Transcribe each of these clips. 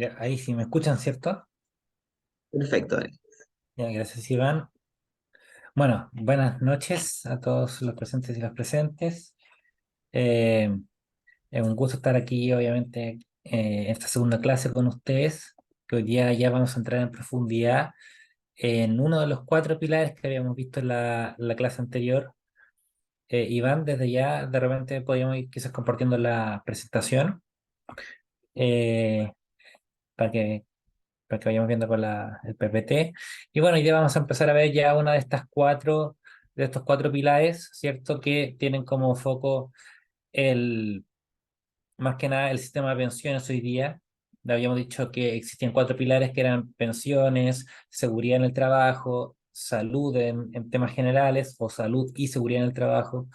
Ya, ahí sí me escuchan, ¿cierto? Perfecto, Dani. Ya, gracias, Iván. Bueno, buenas noches a todos los presentes y las presentes. Eh, es un gusto estar aquí, obviamente, en esta segunda clase con ustedes, que hoy día ya vamos a entrar en profundidad en uno de los cuatro pilares que habíamos visto en la clase anterior. Iván, desde ya, de repente podríamos ir quizás compartiendo la presentación eh, para que vayamos viendo con el PPT. Y bueno, hoy día vamos a empezar a ver ya una de estas cuatro, de estos cuatro pilares, ¿cierto? Que tienen como foco el, más que nada el sistema de pensiones hoy día. Habíamos dicho que existían cuatro pilares que eran pensiones, seguridad en el trabajo, salud en temas generales, o salud y seguridad en el trabajo,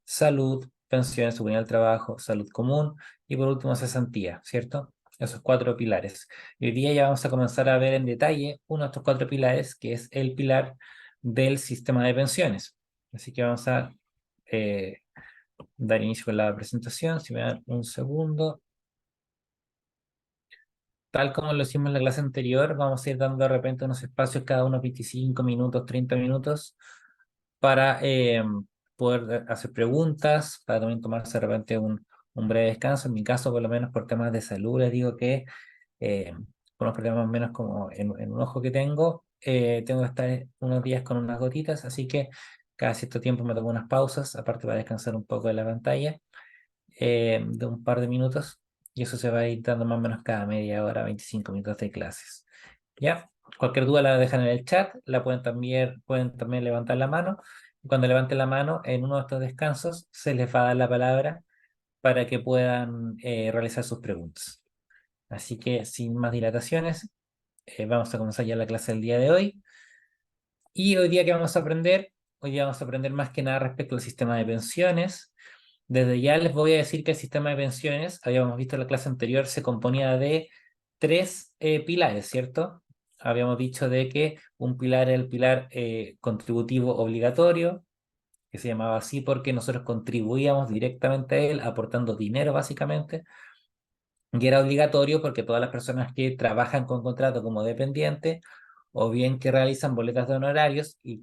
salud, pensiones, seguridad en el trabajo, salud común y por último cesantía, ¿cierto? Esos cuatro pilares. Y hoy día ya vamos a comenzar a ver en detalle uno de estos cuatro pilares, que es el pilar del sistema de pensiones. Así que vamos a eh, dar inicio con la presentación. Si me dan un segundo. Tal como lo hicimos en la clase anterior, vamos a ir dando de repente unos espacios cada unos 25 minutos, 30 minutos para poder hacer preguntas, para también tomarse de repente un breve descanso. En mi caso, por lo menos por temas de salud, les digo que eh, por unos problemas menos como en un ojo que tengo que estar unos días con unas gotitas, así que cada cierto tiempo me tomo unas pausas, aparte para descansar un poco de la pantalla, de un par de minutos, y eso se va a ir dando más o menos cada media hora, 25 minutos de clases. ¿Ya? Cualquier duda la dejan en el chat, la pueden también levantar la mano. Y cuando levanten la mano, en uno de estos descansos, se les va a dar la palabra para que puedan realizar sus preguntas. Así que, sin más dilataciones, vamos a comenzar ya la clase del día de hoy. Y hoy día, ¿qué vamos a aprender? Hoy día vamos a aprender más que nada respecto al sistema de pensiones. Desde ya les voy a decir que el sistema de pensiones, habíamos visto en la clase anterior, se componía de tres pilares, ¿cierto? Habíamos dicho de que un pilar era el pilar contributivo obligatorio, que se llamaba así porque nosotros contribuíamos directamente a él, aportando dinero básicamente, y era obligatorio porque todas las personas que trabajan con contrato como dependientes, o bien que realizan boletas de honorarios y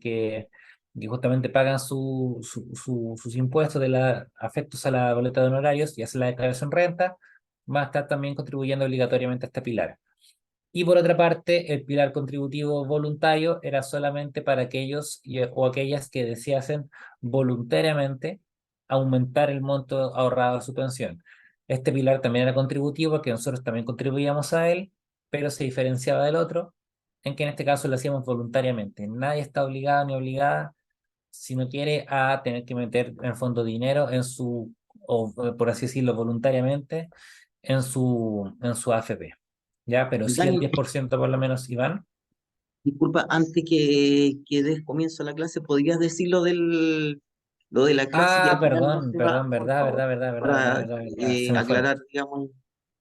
justamente pagan sus impuestos afectos a la boleta de honorarios y hacen la declaración renta, van a estar también contribuyendo obligatoriamente a este pilar. Y por otra parte, el pilar contributivo voluntario era solamente para aquellos o aquellas que deseasen voluntariamente aumentar el monto ahorrado a su pensión. Este pilar también era contributivo porque nosotros también contribuíamos a él, pero se diferenciaba del otro, en que en este caso lo hacíamos voluntariamente. Nadie está obligado ni obligada, si no quiere, a tener que meter en el fondo dinero o por así decirlo, voluntariamente en su AFP. ¿Ya? Pero sí el Dani, 10% por lo menos, Iván. disculpa, antes que des comienzo a la clase, ¿podrías decir lo de la clase y Ah, al final no perdón, se va, perdón, por verdad, favor, verdad, verdad, verdad, verdad, para verdad, verdad. Se me fue. aclarar, digamos,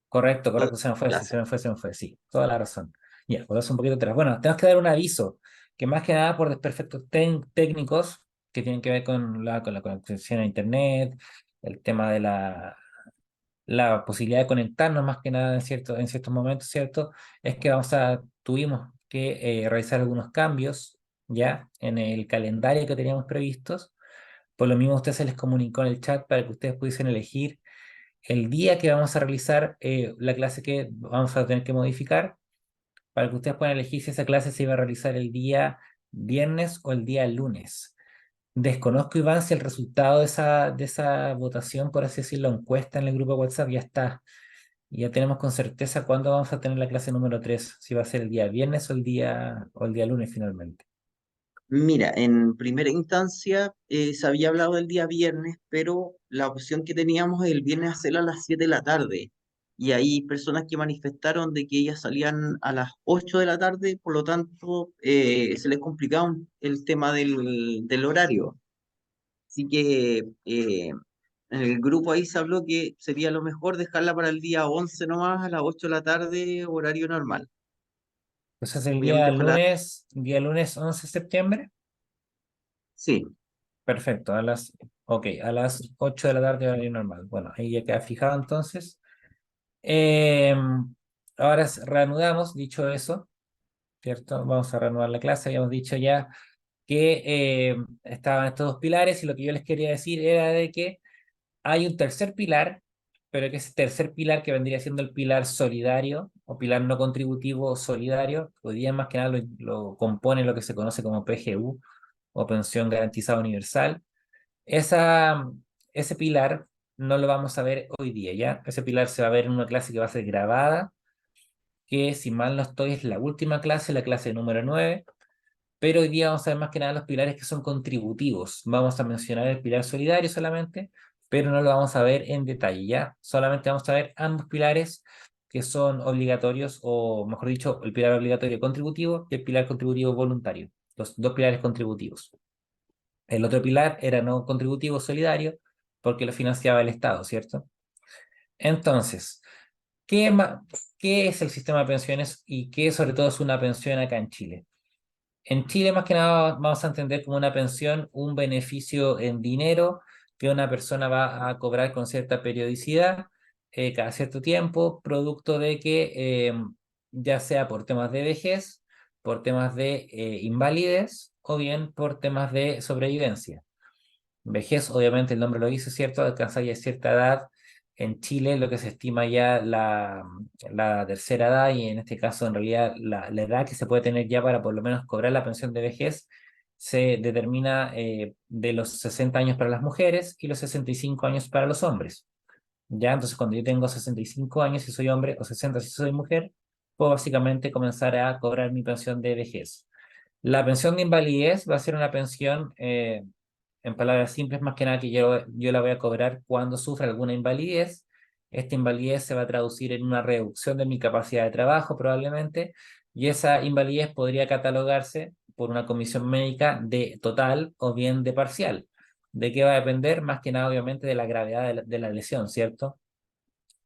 Correcto, toda correcto, se me la fue, sí, clase? se me fue, sí, toda la razón. Ya, pues un poquito atrás. Bueno, tenemos que dar un aviso, que más que nada por desperfectos técnicos que tienen que ver con la conexión a Internet, el tema de la posibilidad de conectarnos más que nada en ciertos momentos, ¿cierto? Es que tuvimos que realizar algunos cambios ya en el calendario que teníamos previstos. Por lo mismo, a ustedes se les comunicó en el chat para que ustedes pudiesen elegir el día que vamos a realizar la clase que vamos a tener que modificar, para que ustedes puedan elegir si esa clase se iba a realizar el día viernes o el día lunes. Desconozco, Iván, si el resultado de esa votación, por así decirlo, encuesta en el grupo de WhatsApp ya está. Y ya tenemos con certeza cuándo vamos a tener la clase número 3, si va a ser el día viernes o el día lunes finalmente. Mira, en primera instancia se había hablado del día viernes, pero la opción que teníamos el viernes hacerla a las 7 de la tarde. Y hay personas que manifestaron de que ellas salían a las 8 de la tarde, por lo tanto se les complicaba el tema del horario. Así que en el grupo ahí se habló que sería lo mejor dejarla para el día 11 nomás, a las 8 de la tarde, horario normal. Entonces el día Obviamente, ojalá, lunes, día lunes 11 de septiembre, sí. perfecto, a las 8 de la tarde horario normal. Bueno, ahí ya queda fijado entonces. Eh, ahora reanudamos, dicho eso, ¿cierto? Vamos a reanudar la clase, habíamos dicho ya que estaban estos dos pilares y lo que yo les quería decir era de que hay un tercer pilar, pero que ese tercer pilar que vendría siendo el pilar solidario o pilar no contributivo solidario, hoy día más que nada lo compone lo que se conoce como PGU o Pensión Garantizada Universal. Esa, ese pilar no lo vamos a ver hoy día, ¿ya? Ese pilar se va a ver en una clase que va a ser grabada, que si mal no estoy es la última clase, la clase número 9. Pero hoy día vamos a ver más que nada los pilares que son contributivos. Vamos a mencionar el pilar solidario solamente, pero no lo vamos a ver en detalle, ¿ya? Solamente vamos a ver ambos pilares que son obligatorios, o mejor dicho, el pilar obligatorio contributivo y el pilar contributivo voluntario. Los dos pilares contributivos. El otro pilar era no contributivo solidario porque lo financiaba el Estado, ¿cierto? Entonces, ¿qué, qué es el sistema de pensiones y qué sobre todo es una pensión acá en Chile? En Chile, más que nada, vamos a entender como una pensión un beneficio en dinero que una persona va a cobrar con cierta periodicidad, cada cierto tiempo, producto de que ya sea por temas de vejez, por temas de invalidez o bien por temas de sobrevivencia. Vejez, obviamente el nombre lo dice, ¿cierto? Alcanzar ya cierta edad. En Chile lo que se estima ya la tercera edad y en este caso en realidad la edad que se puede tener ya para por lo menos cobrar la pensión de vejez se determina de los 60 años para las mujeres y los 65 años para los hombres. Ya, entonces cuando yo tengo 65 años si soy hombre o 60 si soy mujer, puedo básicamente comenzar a cobrar mi pensión de vejez. La pensión de invalidez va a ser una pensión en palabras simples, más que nada que yo la voy a cobrar cuando sufra alguna invalidez. Esta invalidez se va a traducir en una reducción de mi capacidad de trabajo probablemente, y esa invalidez podría catalogarse por una comisión médica de total o bien de parcial. ¿De qué va a depender? Más que nada, obviamente, de la gravedad de la lesión, ¿cierto?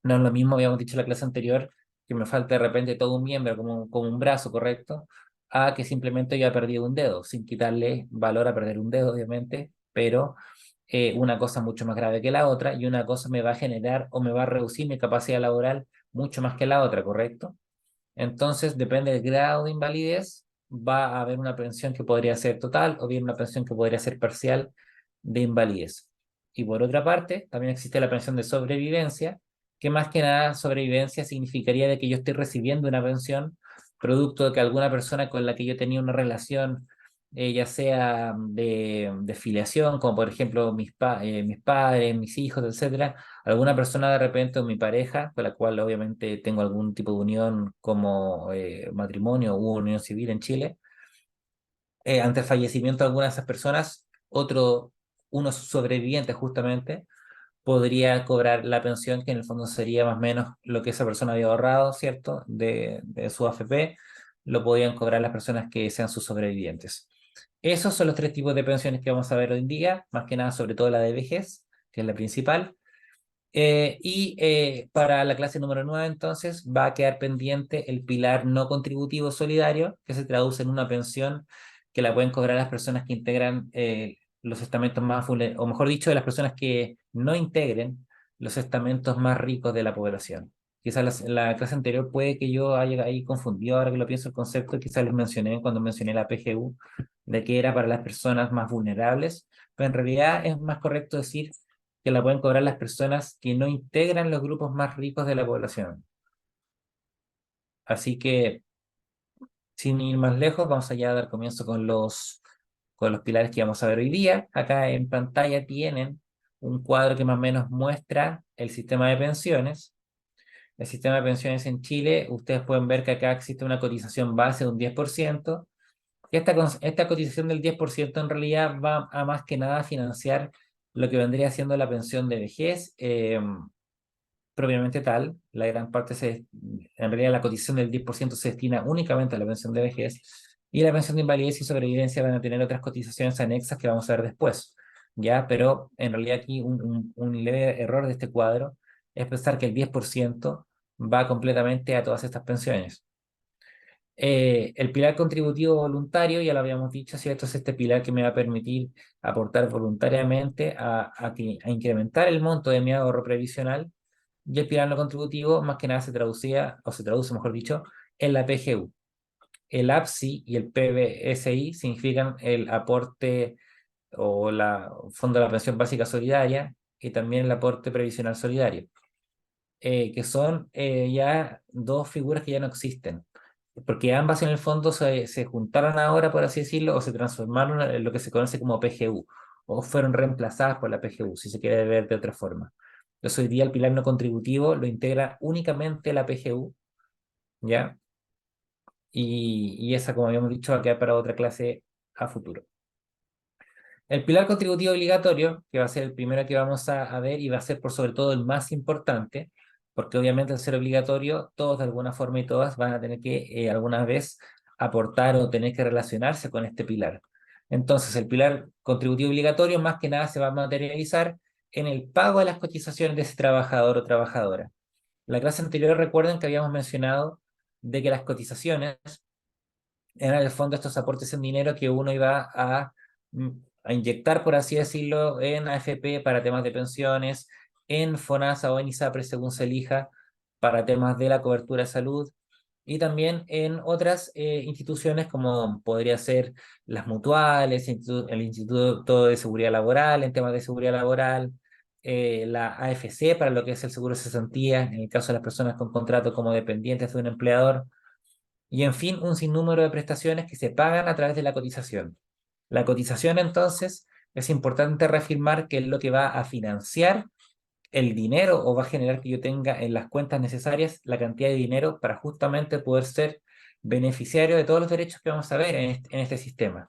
No es lo mismo, habíamos dicho en la clase anterior, que me falta de repente todo un miembro, como un brazo, ¿correcto? A que simplemente yo he perdido un dedo, sin quitarle valor a perder un dedo, obviamente, pero una cosa mucho más grave que la otra y una cosa me va a generar o me va a reducir mi capacidad laboral mucho más que la otra, ¿correcto? Entonces, depende del grado de invalidez, va a haber una pensión que podría ser total o bien una pensión que podría ser parcial de invalidez. Y por otra parte, también existe la pensión de sobrevivencia, que más que nada sobrevivencia significaría de que yo estoy recibiendo una pensión producto de que alguna persona con la que yo tenía una relación, ya sea de filiación, como por ejemplo mis padres, mis hijos, etcétera, alguna persona de repente o mi pareja, con la cual obviamente tengo algún tipo de unión como matrimonio u unión civil en Chile, ante el fallecimiento de alguna de esas personas, uno sobreviviente justamente, podría cobrar la pensión, que en el fondo sería más o menos lo que esa persona había ahorrado, ¿cierto? De su AFP, lo podían cobrar las personas que sean sus sobrevivientes. Esos son los tres tipos de pensiones que vamos a ver hoy en día, más que nada sobre todo la de vejez, que es la principal. Para la clase número 9, entonces, va a quedar pendiente el pilar no contributivo solidario, que se traduce en una pensión que la pueden cobrar las personas que integran los estamentos más vulnerables, o mejor dicho, de las personas que no integren los estamentos más ricos de la población. Quizás la clase anterior puede que yo haya ahí confundido, ahora que lo pienso el concepto, quizás les mencioné cuando mencioné la PGU, de que era para las personas más vulnerables, pero en realidad es más correcto decir que la pueden cobrar las personas que no integran los grupos más ricos de la población. Así que, sin ir más lejos, vamos allá a dar comienzo con los pilares que vamos a ver hoy día. Acá en pantalla tienen un cuadro que más o menos muestra el sistema de pensiones. El sistema de pensiones en Chile, ustedes pueden ver que acá existe una cotización base de un 10%, y esta cotización del 10% en realidad va a más que nada financiar lo que vendría siendo la pensión de vejez, propiamente tal. La gran parte en realidad la cotización del 10% se destina únicamente a la pensión de vejez y la pensión de invalidez y sobrevivencia van a tener otras cotizaciones anexas que vamos a ver después, ¿ya? Pero en realidad aquí un leve error de este cuadro es pensar que el 10% va completamente a todas estas pensiones. El pilar contributivo voluntario, ya lo habíamos dicho, ¿cierto? Es este pilar que me va a permitir aportar voluntariamente a incrementar el monto de mi ahorro previsional y el pilar no contributivo más que nada se traducía, o se traduce mejor dicho, en la PGU. El APSI y el PBSI significan el aporte o la Fondo de la Pensión Básica Solidaria y también el aporte previsional solidario, que son ya dos figuras que ya no existen, porque ambas en el fondo se juntaron ahora, por así decirlo, o se transformaron en lo que se conoce como PGU, o fueron reemplazadas por la PGU, si se quiere ver de otra forma. Entonces hoy día el pilar no contributivo lo integra únicamente la PGU, ¿ya? Y esa, como habíamos dicho, va a quedar para otra clase a futuro. El pilar contributivo obligatorio, que va a ser el primero que vamos a ver y va a ser por sobre todo el más importante, porque obviamente al ser obligatorio, todos de alguna forma y todas van a tener que alguna vez aportar o tener que relacionarse con este pilar. Entonces, el pilar contributivo obligatorio más que nada se va a materializar en el pago de las cotizaciones de ese trabajador o trabajadora. La clase anterior recuerden que habíamos mencionado de que las cotizaciones eran en el fondo estos aportes en dinero que uno iba mm, a inyectar, por así decirlo, en AFP para temas de pensiones, en FONASA o en ISAPRE, según se elija, para temas de la cobertura de salud, y también en otras instituciones como podría ser las mutuales, el Instituto de Seguridad Laboral, en temas de seguridad laboral, la AFC para lo que es el seguro de cesantía, en el caso de las personas con contrato como dependientes de un empleador, y en fin, un sinnúmero de prestaciones que se pagan a través de la cotización. La cotización, entonces, es importante reafirmar que es lo que va a financiar el dinero o va a generar que yo tenga en las cuentas necesarias la cantidad de dinero para justamente poder ser beneficiario de todos los derechos que vamos a ver en este sistema.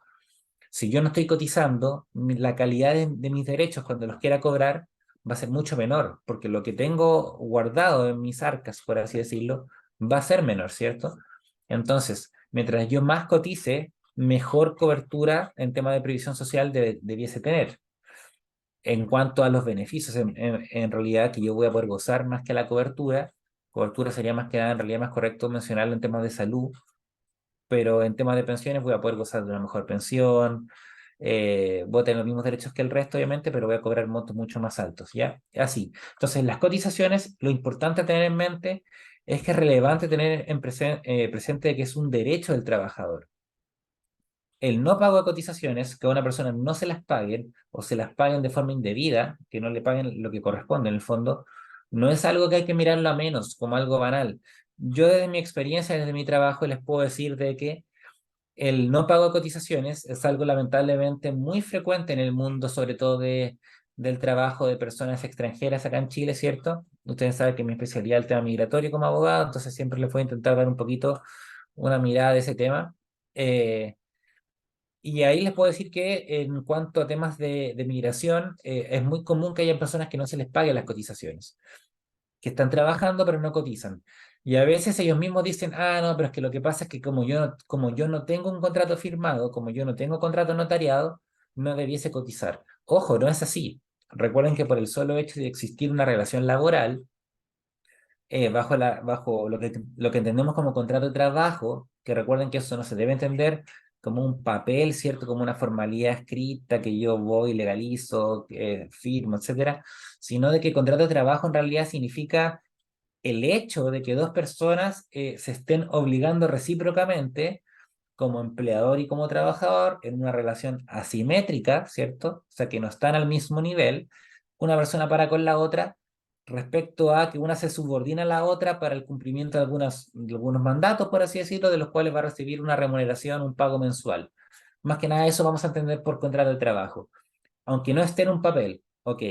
Si yo no estoy cotizando, la calidad de mis derechos cuando los quiera cobrar va a ser mucho menor, porque lo que tengo guardado en mis arcas, por así decirlo, va a ser menor, ¿cierto? Entonces, mientras yo más cotice, mejor cobertura en tema de previsión social debiese tener. En cuanto a los beneficios, en realidad que yo voy a poder gozar más que la cobertura sería más que nada, en realidad más correcto mencionarlo en temas de salud, pero en temas de pensiones voy a poder gozar de una mejor pensión, voy a tener los mismos derechos que el resto, obviamente, pero voy a cobrar montos mucho más altos, ¿ya? Así. Entonces, las cotizaciones, lo importante a tener en mente es que es relevante tener presente que es un derecho del trabajador. El no pago de cotizaciones, que a una persona no se las paguen o se las paguen de forma indebida, que no le paguen lo que corresponde en el fondo, no es algo que hay que mirarlo a menos, como algo banal. Yo desde mi experiencia, desde mi trabajo, les puedo decir de que el no pago de cotizaciones es algo lamentablemente muy frecuente en el mundo, sobre todo del trabajo de personas extranjeras acá en Chile, ¿cierto? Ustedes saben que mi especialidad es el tema migratorio como abogado, entonces siempre les voy a intentar dar un poquito una mirada de ese tema. Y ahí les puedo decir que en cuanto a temas de migración, es muy común que haya personas que no se les paguen las cotizaciones, que están trabajando pero no cotizan. Y a veces ellos mismos dicen, ah, no, pero es que lo que pasa es que como yo no tengo un contrato firmado, como yo no tengo contrato notariado, no debiese cotizar. Ojo, no es así. Recuerden que por el solo hecho de existir una relación laboral, bajo lo que entendemos como contrato de trabajo, que recuerden que eso no se debe entender como un papel, ¿cierto? Como una formalidad escrita que yo voy, legalizo, firmo, etcétera, sino de que contrato de trabajo en realidad significa el hecho de que dos personas se estén obligando recíprocamente como empleador y como trabajador en una relación asimétrica, ¿cierto? O sea, que no están al mismo nivel, una persona para con la otra respecto a que una se subordina a la otra para el cumplimiento de algunos mandatos, por así decirlo, de los cuales va a recibir una remuneración, un pago mensual. Más que nada eso vamos a entender por contrato de trabajo aunque no esté en un papel, ok,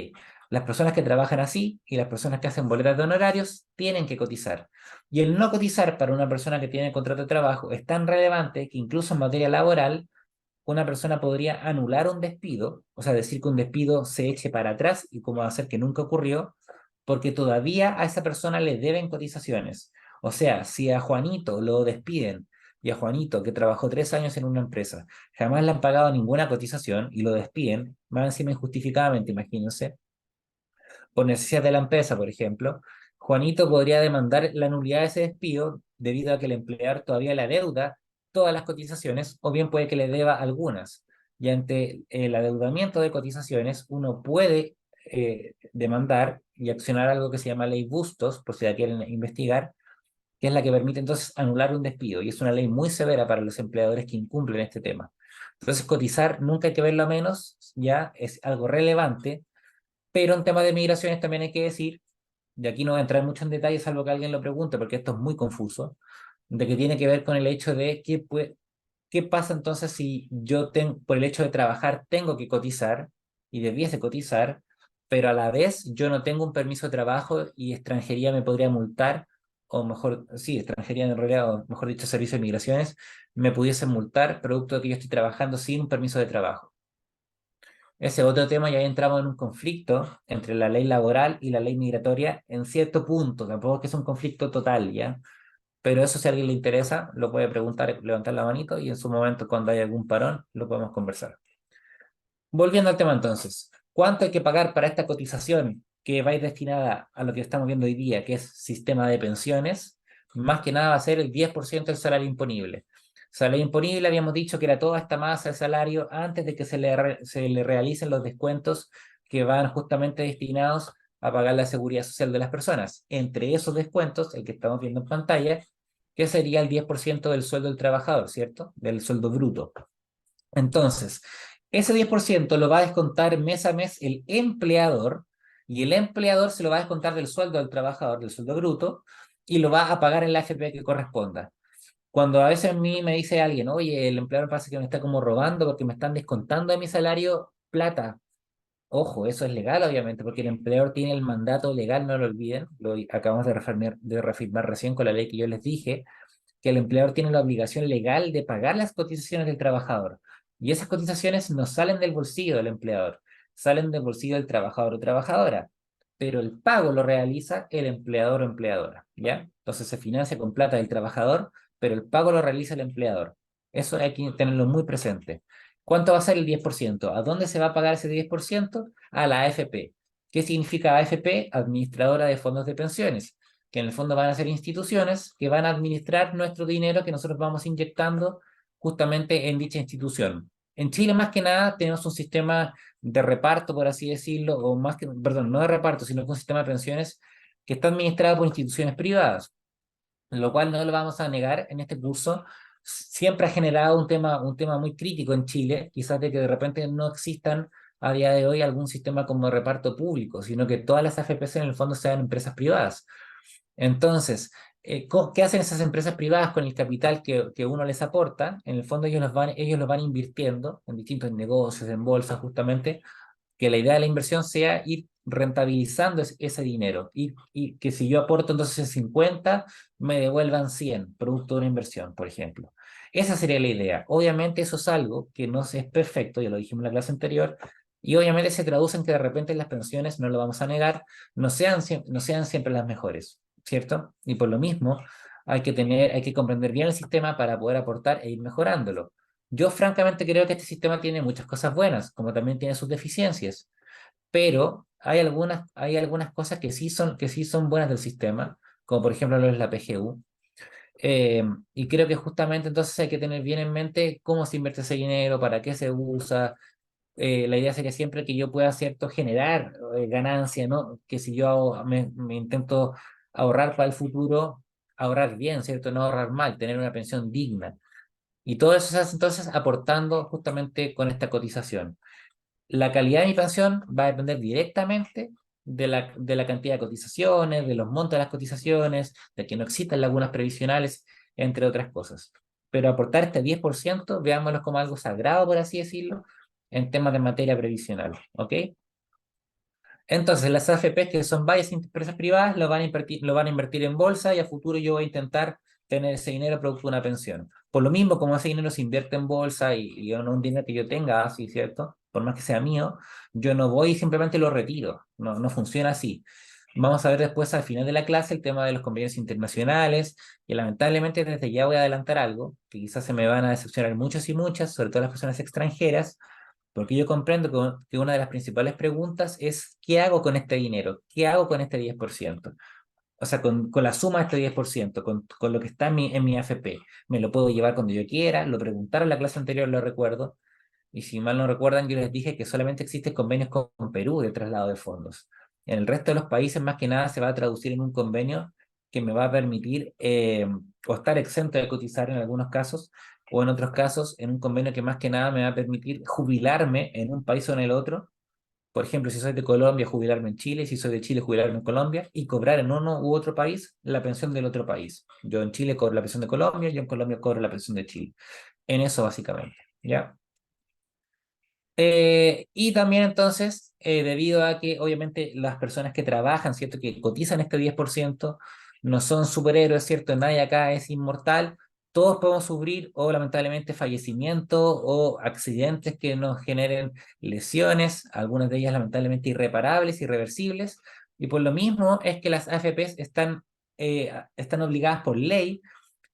las personas que trabajan así y las personas que hacen boletas de honorarios tienen que cotizar. Y el no cotizar para una persona que tiene contrato de trabajo es tan relevante que incluso en materia laboral, una persona podría anular un despido, o sea, decir que un despido se eche para atrás y como hacer que nunca ocurrió, porque todavía a esa persona le deben cotizaciones. O sea, si a Juanito lo despiden y a Juanito, que trabajó 3 años en una empresa, jamás le han pagado ninguna cotización y lo despiden, más encima injustificadamente, imagínense, por necesidad de la empresa, por ejemplo, Juanito podría demandar la nulidad de ese despido debido a que el empleador todavía le adeuda todas las cotizaciones o bien puede que le deba algunas. Y ante el adeudamiento de cotizaciones, uno puede demandar y accionar algo que se llama ley Bustos, por si la quieren investigar, que es la que permite entonces anular un despido, y es una ley muy severa para los empleadores que incumplen este tema. Entonces, cotizar nunca hay que verlo a menos, ya es algo relevante, pero en tema de migraciones también hay que decir, de aquí no voy a entrar mucho en detalle, salvo que alguien lo pregunte, porque esto es muy confuso, de que tiene que ver con el hecho de qué pasa entonces si yo por el hecho de trabajar tengo que cotizar y debiese cotizar, pero a la vez yo no tengo un permiso de trabajo y extranjería me podría multar, o mejor, sí, extranjería en realidad, o mejor dicho, servicio de migraciones, me pudiesen multar producto de que yo estoy trabajando sin un permiso de trabajo. Ese otro tema, ya entramos en un conflicto entre la ley laboral y la ley migratoria en cierto punto, tampoco es que es un conflicto total, ¿ya? Pero eso, si a alguien le interesa, lo puede preguntar, levantar la manito, y en su momento, cuando haya algún parón, lo podemos conversar. Volviendo al tema entonces, ¿cuánto hay que pagar para esta cotización que va a ir destinada a lo que estamos viendo hoy día, que es sistema de pensiones? Más que nada va a ser el 10% del salario imponible. Salario imponible, habíamos dicho que era toda esta masa de salario antes de que se le realicen los descuentos que van justamente destinados a pagar la seguridad social de las personas. Entre esos descuentos, el que estamos viendo en pantalla, que sería el 10% del sueldo del trabajador, ¿cierto? Del sueldo bruto. Entonces, ese 10% lo va a descontar mes a mes el empleador, y el empleador se lo va a descontar del sueldo del trabajador, del sueldo bruto, y lo va a pagar en la AFP que corresponda. Cuando a veces a mí me dice alguien, oye, el empleador parece que me está como robando porque me están descontando de mi salario plata. Ojo, eso es legal, obviamente, porque el empleador tiene el mandato legal, no lo olviden. Lo acabamos de reafirmar recién con la ley que yo les dije, que el empleador tiene la obligación legal de pagar las cotizaciones del trabajador. Y esas cotizaciones no salen del bolsillo del empleador, salen del bolsillo del trabajador o trabajadora. Pero el pago lo realiza el empleador o empleadora, ¿ya? Entonces se financia con plata del trabajador, pero el pago lo realiza el empleador. Eso hay que tenerlo muy presente. ¿Cuánto va a ser el 10%? ¿A dónde se va a pagar ese 10%? A la AFP. ¿Qué significa AFP? Administradora de fondos de pensiones, que en el fondo van a ser instituciones que van a administrar nuestro dinero que nosotros vamos inyectando justamente en dicha institución. En Chile, más que nada, tenemos un sistema de reparto, por así decirlo, o más que, perdón, no de reparto, sino que un sistema de pensiones que está administrado por instituciones privadas, lo cual no lo vamos a negar en este curso. Siempre ha generado un tema muy crítico en Chile, quizás de que de repente no existan a día de hoy algún sistema como de reparto público, sino que todas las AFPs en el fondo sean empresas privadas. Entonces, ¿qué hacen esas empresas privadas con el capital que uno les aporta? En el fondo ellos los van invirtiendo en distintos negocios, en bolsas, justamente, que la idea de la inversión sea ir rentabilizando ese dinero, y que si yo aporto entonces 50, me devuelvan 100, producto de una inversión, por ejemplo. Esa sería la idea. Obviamente eso es algo que no es perfecto, ya lo dijimos en la clase anterior, y obviamente se traduce en que de repente las pensiones, no lo vamos a negar, no sean siempre las mejores, ¿cierto? Y por lo mismo hay que comprender bien el sistema para poder aportar e ir mejorándolo. Yo francamente creo que este sistema tiene muchas cosas buenas, como también tiene sus deficiencias, pero hay algunas cosas que sí son buenas del sistema, como por ejemplo lo es la PGU. Y creo que justamente entonces hay que tener bien en mente cómo se invierte ese dinero, para qué se usa. La idea sería siempre que yo pueda, cierto, generar ganancia, ¿no? Que si yo me intento ahorrar para el futuro, ahorrar bien, ¿cierto? No ahorrar mal, tener una pensión digna. Y todo eso se hace entonces aportando justamente con esta cotización. La calidad de mi pensión va a depender directamente de la cantidad de cotizaciones, de los montos de las cotizaciones, de que no existan lagunas previsionales, entre otras cosas. Pero aportar este 10%, veámoslo como algo sagrado, por así decirlo, en temas de materia previsional, ¿ok? Entonces, las AFPs, que son varias empresas privadas, lo van a invertir en bolsa, y a futuro yo voy a intentar tener ese dinero producto de una pensión. Por lo mismo, como ese dinero se invierte en bolsa, y yo no un dinero que yo tenga así, ¿cierto? Por más que sea mío, yo no voy y simplemente lo retiro. No, no funciona así. Vamos a ver después al final de la clase el tema de los convenios internacionales, y lamentablemente desde ya voy a adelantar algo, que quizás se me van a decepcionar muchos y muchas, sobre todo las personas extranjeras, porque yo comprendo que una de las principales preguntas es: ¿qué hago con este dinero? ¿Qué hago con este 10%? O sea, con la suma de este 10%, con lo que está en mi AFP. ¿Me lo puedo llevar cuando yo quiera? Lo preguntaron en la clase anterior, lo recuerdo. Y si mal no recuerdan, yo les dije que solamente existen convenios con Perú de traslado de fondos. En el resto de los países, más que nada, se va a traducir en un convenio que me va a permitir o estar exento de cotizar en algunos casos, o en otros casos, en un convenio que más que nada me va a permitir jubilarme en un país o en el otro. Por ejemplo, si soy de Colombia, jubilarme en Chile, si soy de Chile, jubilarme en Colombia y cobrar en uno u otro país la pensión del otro país. Yo en Chile cobro la pensión de Colombia, yo en Colombia cobro la pensión de Chile. En eso básicamente, ¿ya? Y también entonces, debido a que obviamente las personas que trabajan, ¿cierto? Que cotizan este 10% no son superhéroes, ¿cierto? Nadie acá es inmortal. Todos podemos sufrir o lamentablemente fallecimiento o accidentes que nos generen lesiones, algunas de ellas lamentablemente irreparables, irreversibles. Y por lo mismo es que las AFPs están obligadas por ley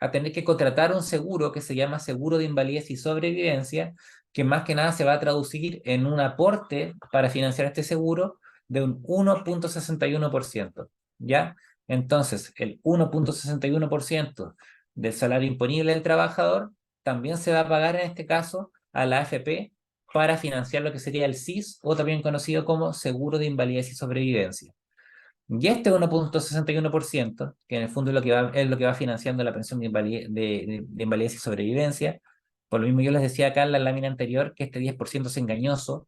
a tener que contratar un seguro que se llama seguro de invalidez y sobrevivencia, que más que nada se va a traducir en un aporte para financiar este seguro de un 1,61%, ¿ya? Entonces, el 1,61% del salario imponible del trabajador también se va a pagar en este caso a la AFP para financiar lo que sería el SIS, o también conocido como seguro de invalidez y sobrevivencia. Y este 1,61%, que en el fondo es lo que va financiando la pensión de invalidez y sobrevivencia, por lo mismo yo les decía acá en la lámina anterior que este 10% es engañoso,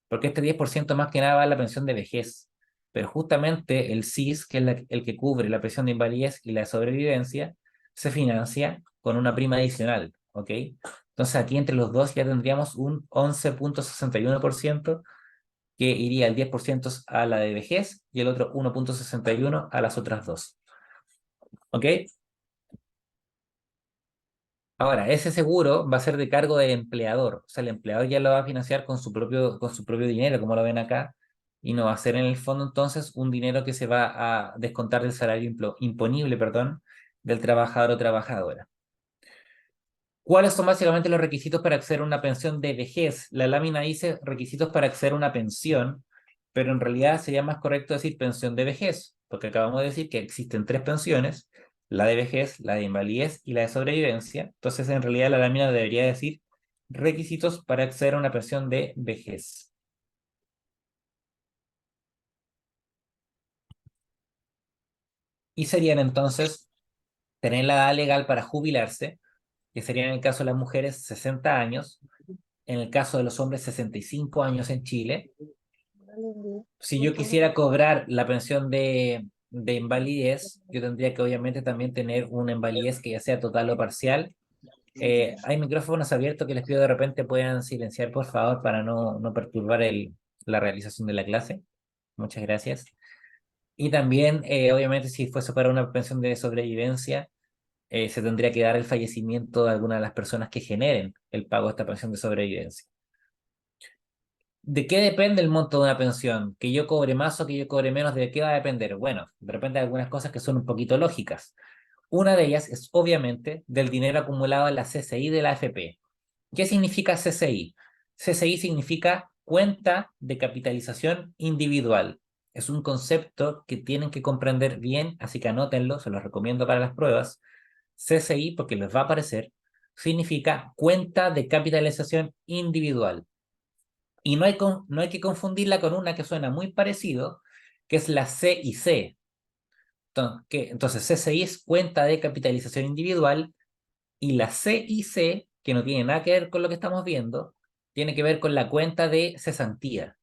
porque este 10% más que nada va a la pensión de vejez. Pero justamente el SIS, que es el que cubre la pensión de invalidez y la de sobrevivencia, se financia con una prima adicional, ¿ok? Entonces aquí entre los dos ya tendríamos un 11,61% que iría el 10% a la de vejez y el otro 1,61 a las otras dos. ¿Ok? Ahora, ese seguro va a ser de cargo del empleador. O sea, el empleador ya lo va a financiar con su propio dinero, como lo ven acá, y no va a ser en el fondo entonces un dinero que se va a descontar del salario imponible, perdón, del trabajador o trabajadora. ¿Cuáles son básicamente los requisitos para acceder a una pensión de vejez? La lámina dice requisitos para acceder a una pensión, pero en realidad sería más correcto decir pensión de vejez, porque acabamos de decir que existen tres pensiones, la de vejez, la de invalidez y la de sobrevivencia. Entonces, en realidad la lámina debería decir requisitos para acceder a una pensión de vejez. Y serían entonces tener la edad legal para jubilarse, que sería en el caso de las mujeres 60 años, en el caso de los hombres 65 años en Chile. Si yo quisiera cobrar la pensión de invalidez, yo tendría que obviamente también tener una invalidez que ya sea total o parcial. Hay micrófonos abiertos que les pido de repente puedan silenciar, por favor, para no perturbar la realización de la clase. Muchas gracias. Y también, obviamente, si fuese para una pensión de sobrevivencia, se tendría que dar el fallecimiento de alguna de las personas que generen el pago de esta pensión de sobrevivencia. ¿De qué depende el monto de una pensión? ¿Que yo cobre más o que yo cobre menos? ¿De qué va a depender? Bueno, de repente hay algunas cosas que son un poquito lógicas. Una de ellas es obviamente del dinero acumulado en la CCI de la AFP. ¿Qué significa CCI? CCI significa cuenta de capitalización individual. Es un concepto que tienen que comprender bien, así que anótenlo, se los recomiendo para las pruebas. CCI, porque les va a aparecer, significa cuenta de capitalización individual. Y no hay que confundirla con una que suena muy parecido, que es la CIC. Entonces, CCI es cuenta de capitalización individual y la CIC, que no tiene nada que ver con lo que estamos viendo, tiene que ver con la cuenta de cesantía,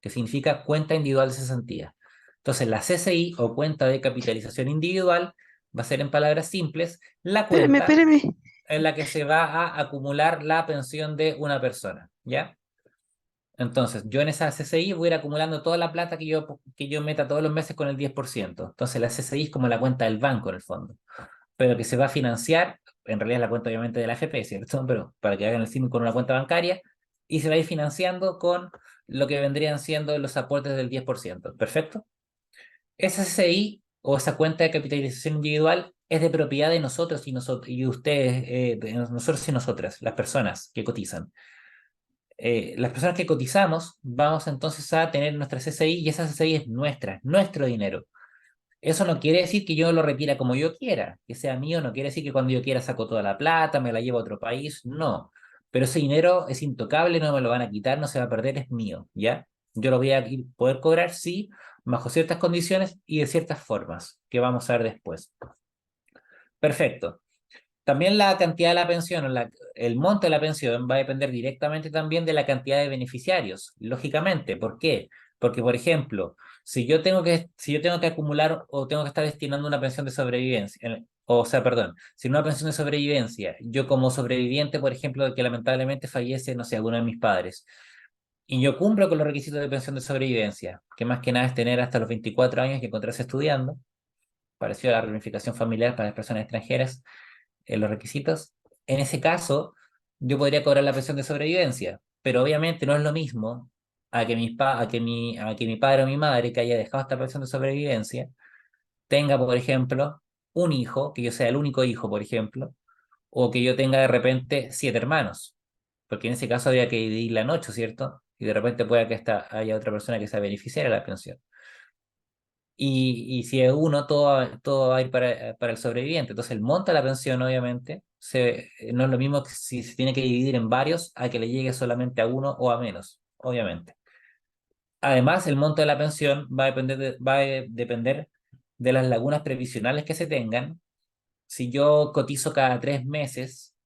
que significa cuenta individual de cesantía. Entonces, la CCI o cuenta de capitalización individual va a ser en palabras simples la Espérame, cuenta espérame. en la que se va a acumular la pensión de una persona, ¿ya? Entonces, yo en esa CCI voy a ir acumulando toda la plata que yo meta todos los meses con el 10%. Entonces, la CCI es como la cuenta del banco en el fondo, pero que se va a financiar, en realidad es la cuenta obviamente de la AFP, ¿cierto? Pero para que hagan el símil con una cuenta bancaria, y se va a ir financiando con lo que vendrían siendo los aportes del 10%. ¿Perfecto? Esa CCI o esa cuenta de capitalización individual es de propiedad de nosotros y ustedes, de nosotros y nosotras, las personas que cotizan. Las personas que cotizamos vamos entonces a tener nuestra CCI y esa CCI es nuestra, nuestro dinero. Eso no quiere decir que yo lo retire como yo quiera, que sea mío, no quiere decir que cuando yo quiera saco toda la plata, me la llevo a otro país, no. pero ese dinero es intocable, no me lo van a quitar, no se va a perder, es mío, ¿ya? Yo lo voy a poder cobrar, sí, bajo ciertas condiciones y de ciertas formas, que vamos a ver después. Perfecto. También la cantidad de la pensión, el monto de la pensión va a depender directamente también de la cantidad de beneficiarios, lógicamente. ¿Por qué? Porque, por ejemplo, si yo tengo que acumular o tengo que estar destinando una pensión de sobrevivencia, o sea, perdón, si una pensión de sobrevivencia, yo como sobreviviente, por ejemplo, de que lamentablemente fallece, no sé, alguno de mis padres, y yo cumplo con los requisitos de pensión de sobrevivencia, que más que nada es tener hasta los 24 años y encontrarse estudiando, parecido a la reunificación familiar para las personas extranjeras, los requisitos, en ese caso yo podría cobrar la pensión de sobrevivencia, pero obviamente no es lo mismo a que mi padre o mi madre que haya dejado esta pensión de sobrevivencia tenga, por ejemplo, un hijo, que yo sea el único hijo, por ejemplo, o que yo tenga de repente 7 hermanos, porque en ese caso habría que dividirla en 8, ¿cierto? Y de repente pueda que haya otra persona que sea beneficiaria de la pensión. Y si es uno, todo va a ir para el sobreviviente. Entonces, el monto de la pensión, obviamente, no es lo mismo que si se tiene que dividir en varios a que le llegue solamente a uno o a menos, obviamente. Además, el monto de la pensión va a depender de las lagunas previsionales que se tengan. Si yo cotizo cada 3 meses,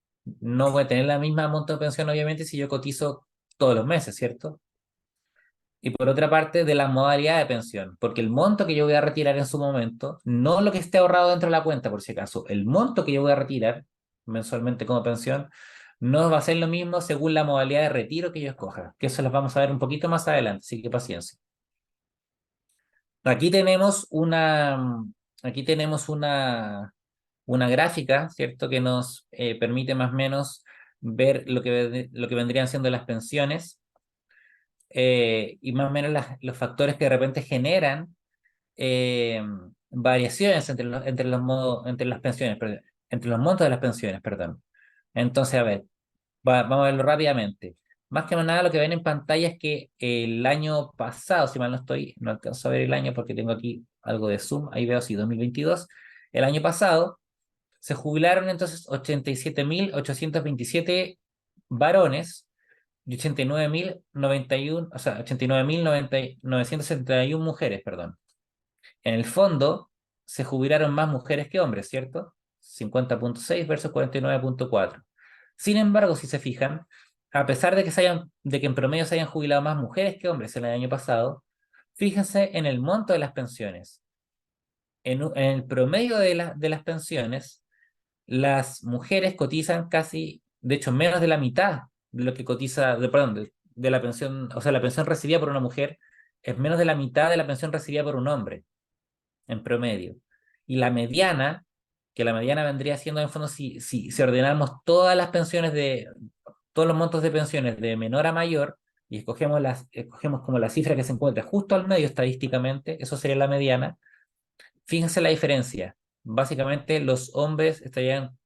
no voy a tener la misma monto de pensión, obviamente, si yo cotizo todos los meses, ¿cierto? Y por otra parte, de la modalidad de pensión, porque el monto que yo voy a retirar en su momento, no lo que esté ahorrado dentro de la cuenta, por si acaso, el monto que yo voy a retirar mensualmente como pensión, no va a ser lo mismo según la modalidad de retiro que yo escoja, que eso lo vamos a ver un poquito más adelante, así que paciencia. Aquí tenemos una gráfica, ¿cierto? Que nos permite más o menos ver lo que vendrían siendo las pensiones y más o menos los factores que de repente generan eh, variaciones entre las pensiones, entre los montos de las pensiones, perdón. Entonces, a ver, vamos a verlo rápidamente. Más que nada, lo que ven en pantalla es que el año pasado, si mal no estoy, no alcanzo a ver el año porque tengo aquí algo de Zoom, ahí veo, sí, 2022. El año pasado se jubilaron entonces 87.827 varones y 89.091, o sea, 89.971 mujeres, perdón. En el fondo, se jubilaron más mujeres que hombres, ¿cierto? 50,6 versus 49,4. Sin embargo, si se fijan, a pesar de que en promedio se hayan jubilado más mujeres que hombres en el año pasado, fíjense en el monto de las pensiones. En el promedio de las pensiones, las mujeres cotizan casi, de hecho, menos de la mitad de lo que cotiza, perdón, de la pensión, o sea, la pensión recibida por una mujer es menos de la mitad de la pensión recibida por un hombre en promedio. Y que la mediana vendría siendo en fondo si ordenamos todos los montos de pensiones de menor a mayor y escogemos como la cifra que se encuentra justo al medio estadísticamente, eso sería la mediana. Fíjense la diferencia. Básicamente los hombres estarían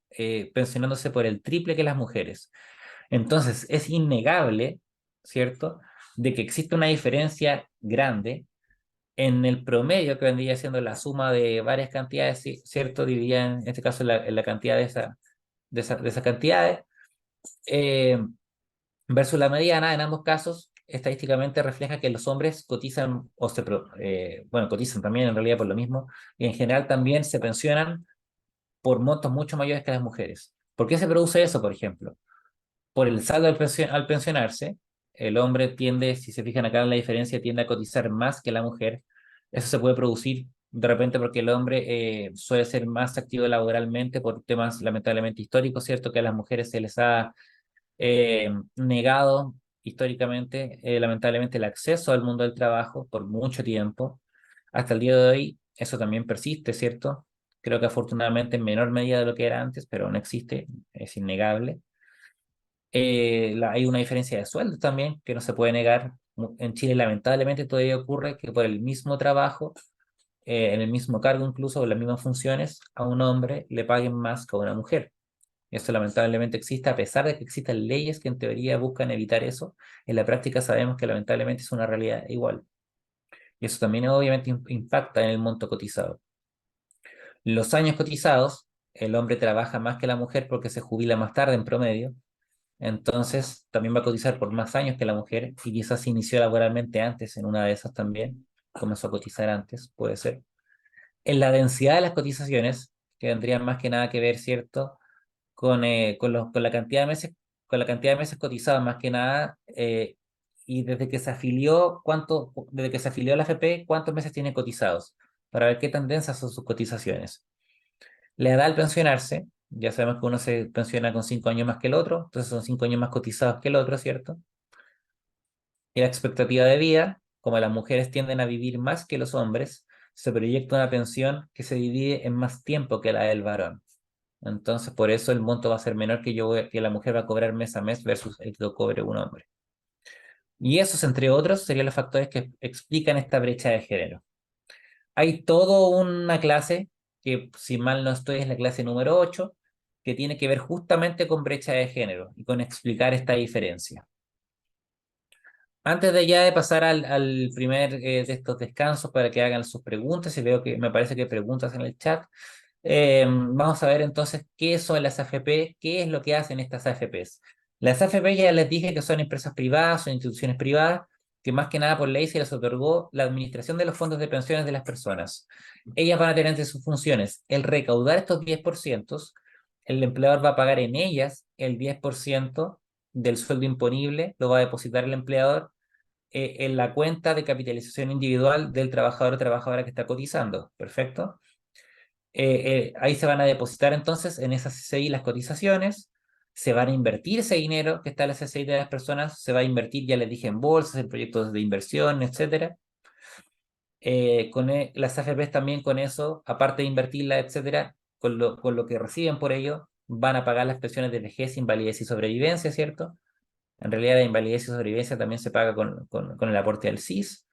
pensionándose por el triple que las mujeres. Entonces es innegable, ¿cierto?, de que existe una diferencia grande en el promedio que vendría siendo la suma de varias cantidades, ¿cierto? Dividida en este caso en la cantidad de esas cantidades, eh, versus la mediana, en ambos casos, estadísticamente refleja que los hombres cotizan, bueno, cotizan también en realidad por lo mismo, y en general también se pensionan por montos mucho mayores que las mujeres. ¿Por qué se produce eso, por ejemplo? Por el saldo al pensionarse, el hombre tiende, si se fijan acá en la diferencia, tiende a cotizar más que la mujer. Eso se puede producir de repente porque el hombre suele ser más activo laboralmente por temas lamentablemente históricos, ¿cierto? Que a las mujeres se les ha negado históricamente, lamentablemente, el acceso al mundo del trabajo por mucho tiempo. Hasta el día de hoy, eso también persiste, ¿cierto? Creo que afortunadamente en menor medida de lo que era antes, pero no existe, es innegable. Hay una diferencia de sueldo también que no se puede negar. En Chile, lamentablemente, todavía ocurre que por el mismo trabajo, en el mismo cargo incluso, o las mismas funciones, a un hombre le paguen más que a una mujer. Eso lamentablemente existe, a pesar de que existan leyes que en teoría buscan evitar eso. En la práctica sabemos que lamentablemente es una realidad igual. Y eso también obviamente impacta en el monto cotizado. Los años cotizados, el hombre trabaja más que la mujer porque se jubila más tarde en promedio. Entonces, también va a cotizar por más años que la mujer y quizás se inició laboralmente antes en una de esas también. Comenzó a cotizar antes, puede ser. En la densidad de las cotizaciones, que tendrían más que nada que ver, ¿cierto? Con la cantidad de meses, con la cantidad de meses cotizados, más que nada, y desde que se afilió a la AFP, ¿cuántos meses tiene cotizados? Para ver qué tan densas son sus cotizaciones. La edad al pensionarse, ya sabemos que uno se pensiona con 5 años más que el otro, entonces son 5 años más cotizados que el otro, ¿cierto? Y la expectativa de vida, como las mujeres tienden a vivir más que los hombres, se proyecta una pensión que se divide en más tiempo que la del varón. Entonces, por eso el monto va a ser menor que la mujer va a cobrar mes a mes versus el que lo cobre un hombre. Y esos, entre otros, serían los factores que explican esta brecha de género. Hay toda una clase, que si mal no estoy es la clase número 8, que tiene que ver justamente con brecha de género y con explicar esta diferencia. Antes de ya de pasar al primer de estos descansos para que hagan sus preguntas, y veo que me parece que hay preguntas en el chat, vamos a ver entonces qué son las AFP, qué es lo que hacen estas AFPs. Las AFP ya les dije que son empresas privadas, son instituciones privadas, que más que nada por ley se les otorgó la administración de los fondos de pensiones de las personas. Ellas van a tener entre sus funciones el recaudar estos 10%, el empleador va a pagar en ellas el 10% del sueldo imponible, lo va a depositar el empleador en la cuenta de capitalización individual del trabajador o trabajadora que está cotizando. Perfecto. Ahí se van a depositar entonces en esa CCI las cotizaciones, se van a invertir ese dinero que está en la CCI de las personas, se va a invertir, ya les dije, en bolsas, en proyectos de inversión, etcétera. Las AFPs también con eso, aparte de invertirla, etcétera, con lo que reciben por ello, van a pagar las pensiones de vejez, invalidez y sobrevivencia, ¿cierto? En realidad la invalidez y sobrevivencia también se paga con el aporte al SIS,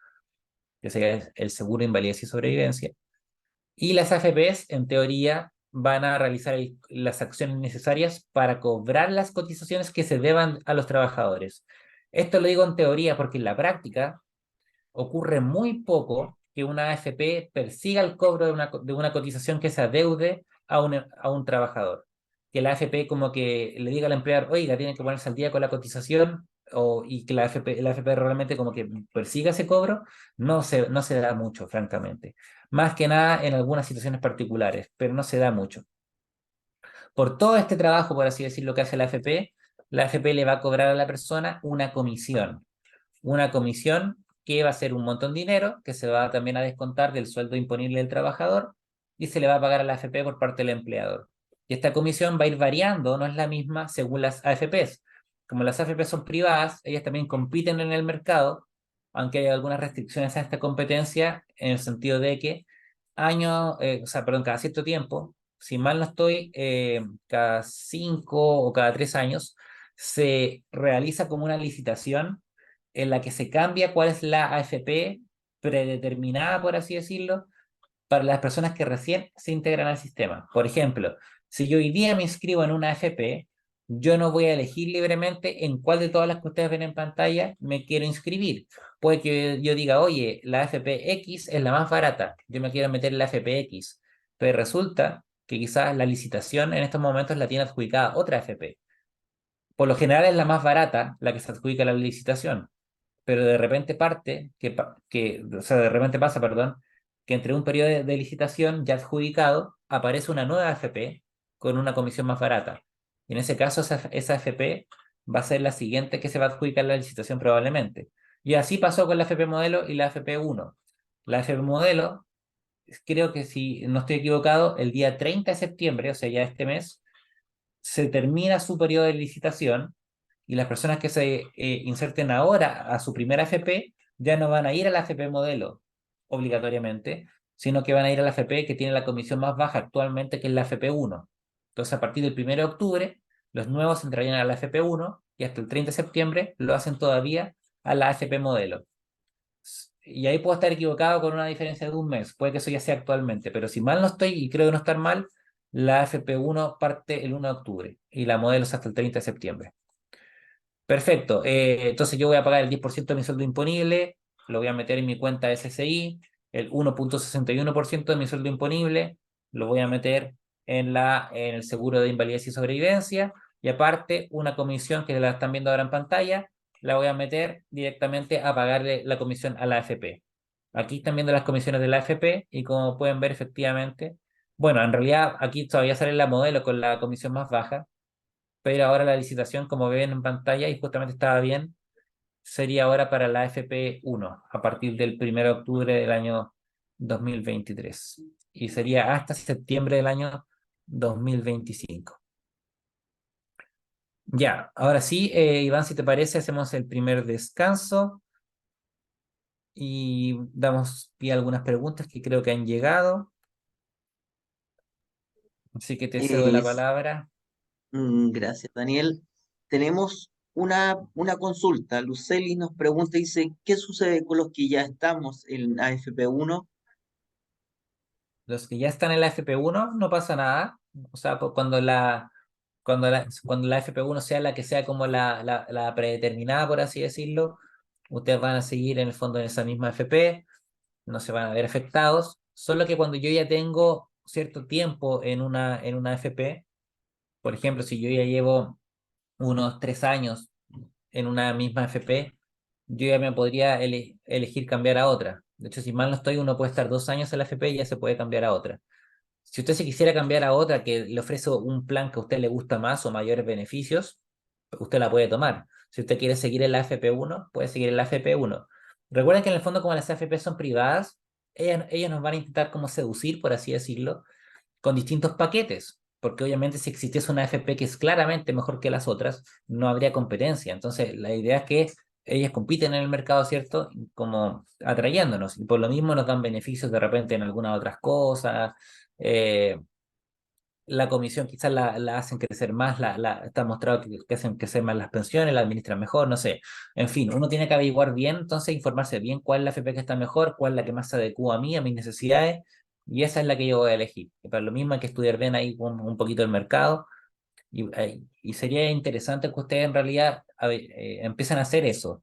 que sería el seguro de invalidez y sobrevivencia. Y las AFPs, en teoría, van a realizar las acciones necesarias para cobrar las cotizaciones que se deban a los trabajadores. Esto lo digo en teoría porque en la práctica ocurre muy poco que una AFP persiga el cobro de una cotización que se adeude a un trabajador. Que la AFP como que le diga al empleador, oiga, tiene que ponerse al día con la cotización, y que la AFP realmente como que persiga ese cobro, no se da mucho, francamente. Más que nada en algunas situaciones particulares, pero no se da mucho. Por todo este trabajo, por así decirlo, que hace la AFP le va a cobrar a la persona una comisión que va a ser un montón de dinero, que se va también a descontar del sueldo imponible del trabajador y se le va a pagar a la AFP por parte del empleador. Y esta comisión va a ir variando, no es la misma según las AFPs. Como las AFP son privadas, ellas también compiten en el mercado, aunque hay algunas restricciones a esta competencia en el sentido de que cada cierto tiempo, si mal no estoy, cada 5 o cada 3 años, se realiza como una licitación en la que se cambia cuál es la AFP predeterminada, por así decirlo, para las personas que recién se integran al sistema. Por ejemplo, si yo hoy día me inscribo en una AFP, yo no voy a elegir libremente en cuál de todas las que ustedes ven en pantalla me quiero inscribir. Puede que yo diga, oye, la AFP X es la más barata, yo me quiero meter en la AFP X, pero resulta que quizás la licitación en estos momentos la tiene adjudicada otra AFP. Por lo general es la más barata la que se adjudica a la licitación, pero de repente o sea, de repente pasa, perdón, que entre un periodo de licitación ya adjudicado aparece una nueva AFP con una comisión más barata. Y en ese caso, esa AFP va a ser la siguiente que se va a adjudicar la licitación probablemente. Y así pasó con la AFP Modelo y la AFP 1. La AFP Modelo, creo que si no estoy equivocado, el día 30 de septiembre, o sea, ya este mes, se termina su periodo de licitación y las personas que se inserten ahora a su primera AFP ya no van a ir a la AFP modelo obligatoriamente, sino que van a ir a la AFP que tiene la comisión más baja actualmente, que es la AFP 1. Entonces, a partir del 1 de octubre, los nuevos entrarían a la AFP 1 y hasta el 30 de septiembre lo hacen todavía a la AFP modelo. Y ahí puedo estar equivocado con una diferencia de un mes, puede que eso ya sea actualmente, pero si mal no estoy, y creo no estar mal, la FP1 parte el 1 de octubre y la modelo es hasta el 30 de septiembre. Perfecto, entonces yo voy a pagar el 10% de mi sueldo imponible, lo voy a meter en mi cuenta SSI, el 1,61% de mi sueldo imponible, lo voy a meter en el seguro de invalidez y sobrevivencia, Y aparte, una comisión que la están viendo ahora en pantalla, la voy a meter directamente a pagarle la comisión a la AFP. Aquí están viendo las comisiones de la AFP y como pueden ver efectivamente, bueno, en realidad aquí todavía sale la modelo con la comisión más baja, pero ahora la licitación, como ven en pantalla, y justamente estaba bien, sería ahora para la AFP 1, a partir del 1 de octubre del año 2023. Y sería hasta septiembre del año 2025. Ya, ahora sí, Iván, si te parece, hacemos el primer descanso y damos pie a algunas preguntas que creo que han llegado. Así que te cedo la Es, palabra. gracias, Daniel. Tenemos una consulta. Luceli nos pregunta, dice, ¿qué sucede con los que ya estamos en AFP1? Los que ya están en la FP1 no pasa nada. O sea, cuando la FP1 sea la que sea como la predeterminada, por así decirlo, ustedes van a seguir en el fondo en esa misma FP, no se van a ver afectados. Solo que cuando yo ya tengo cierto tiempo en una FP, por ejemplo, si yo ya llevo unos 3 años en una misma FP, yo ya me podría elegir cambiar a otra. De hecho, si mal no estoy, uno puede estar 2 años en la FP y ya se puede cambiar a otra. Si usted se quisiera cambiar a otra que le ofrece un plan que a usted le gusta más o mayores beneficios, usted la puede tomar. Si usted quiere seguir en la FP1, puede seguir en la FP1. Recuerden que en el fondo, como las AFP son privadas, ellas nos van a intentar como seducir, por así decirlo, con distintos paquetes, porque obviamente si existiese una AFP que es claramente mejor que las otras, no habría competencia. Entonces, la idea es que ellas compiten en el mercado, ¿cierto? Como atrayéndonos, y por lo mismo nos dan beneficios de repente en algunas otras cosas. eh, la comisión quizás la hacen crecer más, está mostrado que hacen crecer más las pensiones, la administran mejor, no sé. En fin, uno tiene que averiguar bien, entonces informarse bien cuál es la FP que está mejor, cuál es la que más se adecua a mí, a mis necesidades, y esa es la que yo voy a elegir. Y para lo mismo hay que estudiar bien ahí un poquito el mercado, y sería interesante que ustedes en realidad empiecen a hacer eso.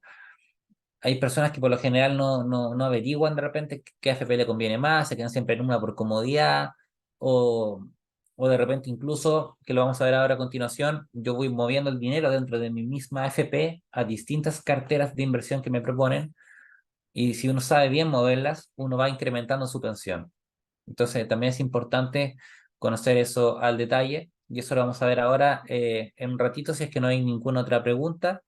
Hay personas que por lo general no averiguan de repente qué AFP le conviene más, se quedan siempre en una por comodidad, o, o de repente incluso, que lo vamos a ver ahora a continuación, yo voy moviendo el dinero dentro de mi misma AFP a distintas carteras de inversión que me proponen, y si uno sabe bien moverlas, uno va incrementando su pensión. Entonces también es importante conocer eso al detalle, y eso lo vamos a ver ahora en un ratito si es que no hay ninguna otra pregunta.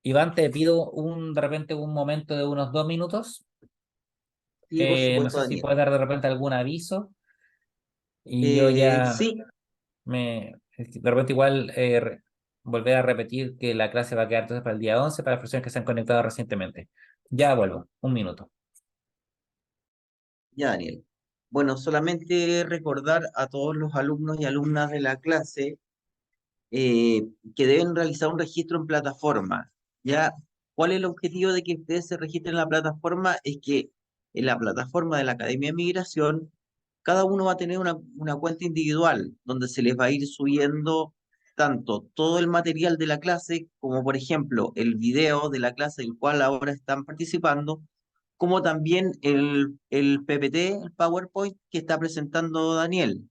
Iván, te pido de repente un momento de unos 2 minutos. Sí, por No supuesto, sé si Daniel. puedes dar de repente algún aviso y yo ya Sí, de repente igual volver a repetir que la clase va a quedar entonces para el día 11 para las personas que se han conectado recientemente. Ya vuelvo, un minuto. ya, Daniel. Bueno, solamente recordar a todos los alumnos y alumnas de la clase que deben realizar un registro en plataforma. ¿Ya? ¿Cuál es el objetivo de que ustedes se registren en la plataforma? Es que en la plataforma de la Academia de Migración, cada uno va a tener una cuenta individual donde se les va a ir subiendo tanto todo el material de la clase, como por ejemplo el video de la clase del cual ahora están participando, como también el PPT, el PowerPoint que está presentando Daniel.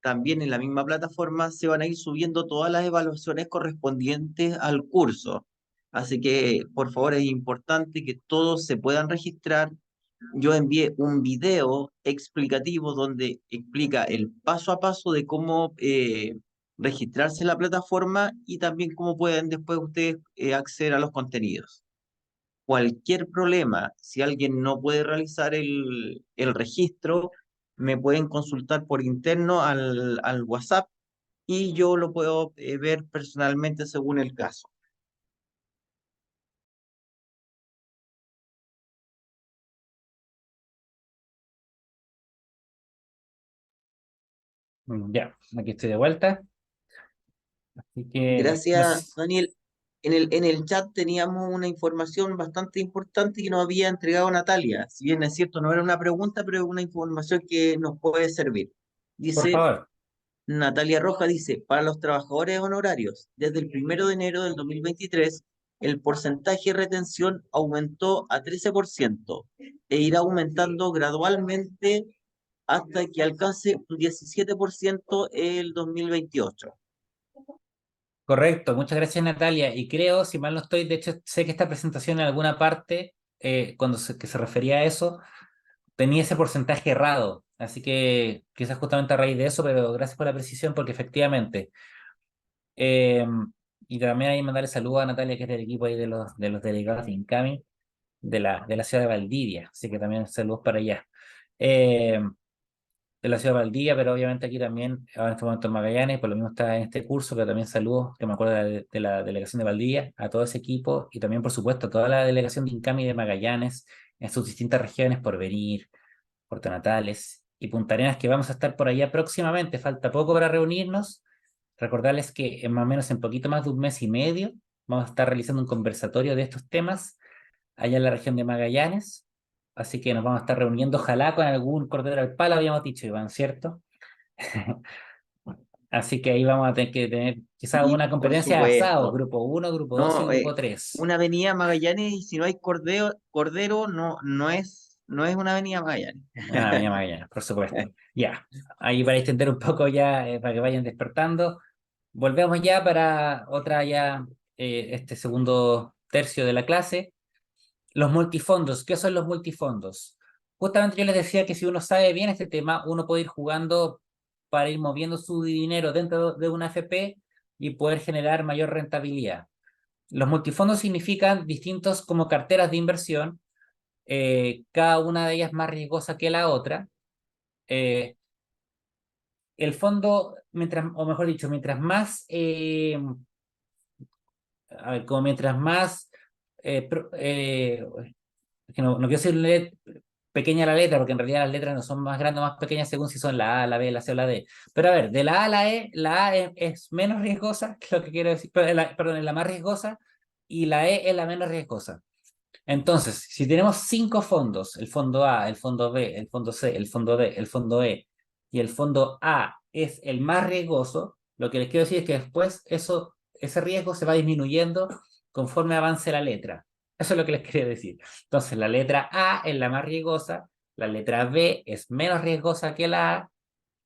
También en la misma plataforma se van a ir subiendo todas las evaluaciones correspondientes al curso. Así que, por favor, es importante que todos se puedan registrar. Yo envié un video explicativo donde explica el paso a paso de cómo registrarse en la plataforma y también cómo pueden después ustedes acceder a los contenidos. Cualquier problema, si alguien no puede realizar el registro, me pueden consultar por interno al WhatsApp y yo lo puedo ver personalmente según el caso. Ya, aquí estoy de vuelta. Así que, no Gracias, sé, Daniel. En el chat teníamos una información bastante importante que nos había entregado Natalia. Si bien es cierto, no era una pregunta, pero es una información que nos puede servir. por Dice, favor. Natalia Roja dice, para los trabajadores honorarios, desde el 1 de enero del 2023, el porcentaje de retención aumentó a 13% e irá aumentando gradualmente hasta que alcance un 17% el 2028. Correcto, muchas gracias Natalia. Y creo, si mal no estoy, de hecho sé que esta presentación en alguna parte, que se refería a eso, tenía ese porcentaje errado. Así que quizás justamente a raíz de eso, pero gracias por la precisión porque efectivamente. eh, y también ahí mandarle saludos a Natalia, que es del equipo ahí de los delegados de Incami, de la ciudad de Valdivia. Así que también saludos para allá. Eh, de la ciudad de Valdivia, pero obviamente aquí también, ahora en este momento en Magallanes, por lo mismo está en este curso, pero también saludos, que me acuerdo de la delegación de Valdivia, a todo ese equipo y también, por supuesto, a toda la delegación de Incami de Magallanes en sus distintas regiones, Porvenir, Puerto Natales y Punta Arenas, que vamos a estar por allá próximamente. Falta poco para reunirnos. Recordarles que en más o menos en poquito más de un mes y medio vamos a estar realizando un conversatorio de estos temas allá en la región de Magallanes. Así que nos vamos a estar reuniendo, ojalá con algún cordero al palo, habíamos dicho, Iván, ¿cierto? Así que ahí vamos a tener que tener quizás Y una por competencia de asado, supuesto. grupo uno, grupo 2 y No, grupo 3. una avenida Magallanes y si no hay cordero no es una avenida Magallanes. Ah, venía Magallanes, por supuesto. Ya, ahí para extender un poco ya, para que vayan despertando. Volvemos ya para otra ya, este segundo tercio de la clase. Los multifondos, ¿qué son los multifondos? Justamente yo les decía que si uno sabe bien este tema, uno puede ir jugando para ir moviendo su dinero dentro de una FP y poder generar mayor rentabilidad. Los multifondos significan distintos como carteras de inversión, cada una de ellas más riesgosa que la otra. Eh, el fondo, mientras, o mejor dicho, mientras más, a ver, como mientras más es que no quiero decir pequeña la letra, porque en realidad las letras no son más grandes o más pequeñas según si son la A, la B, la C o la D. Pero a ver, de la A a la E, la A es menos riesgosa, que lo que quiero decir, perdón, es la más riesgosa y la E es la menos riesgosa. Entonces, si tenemos cinco fondos, el fondo A, el fondo B, el fondo C, el fondo D, el fondo E, y el fondo A es el más riesgoso, lo que les quiero decir es que después ese riesgo se va disminuyendo conforme avance la letra. Eso es lo que les quería decir. Entonces, la letra A es la más riesgosa, la letra B es menos riesgosa que la A,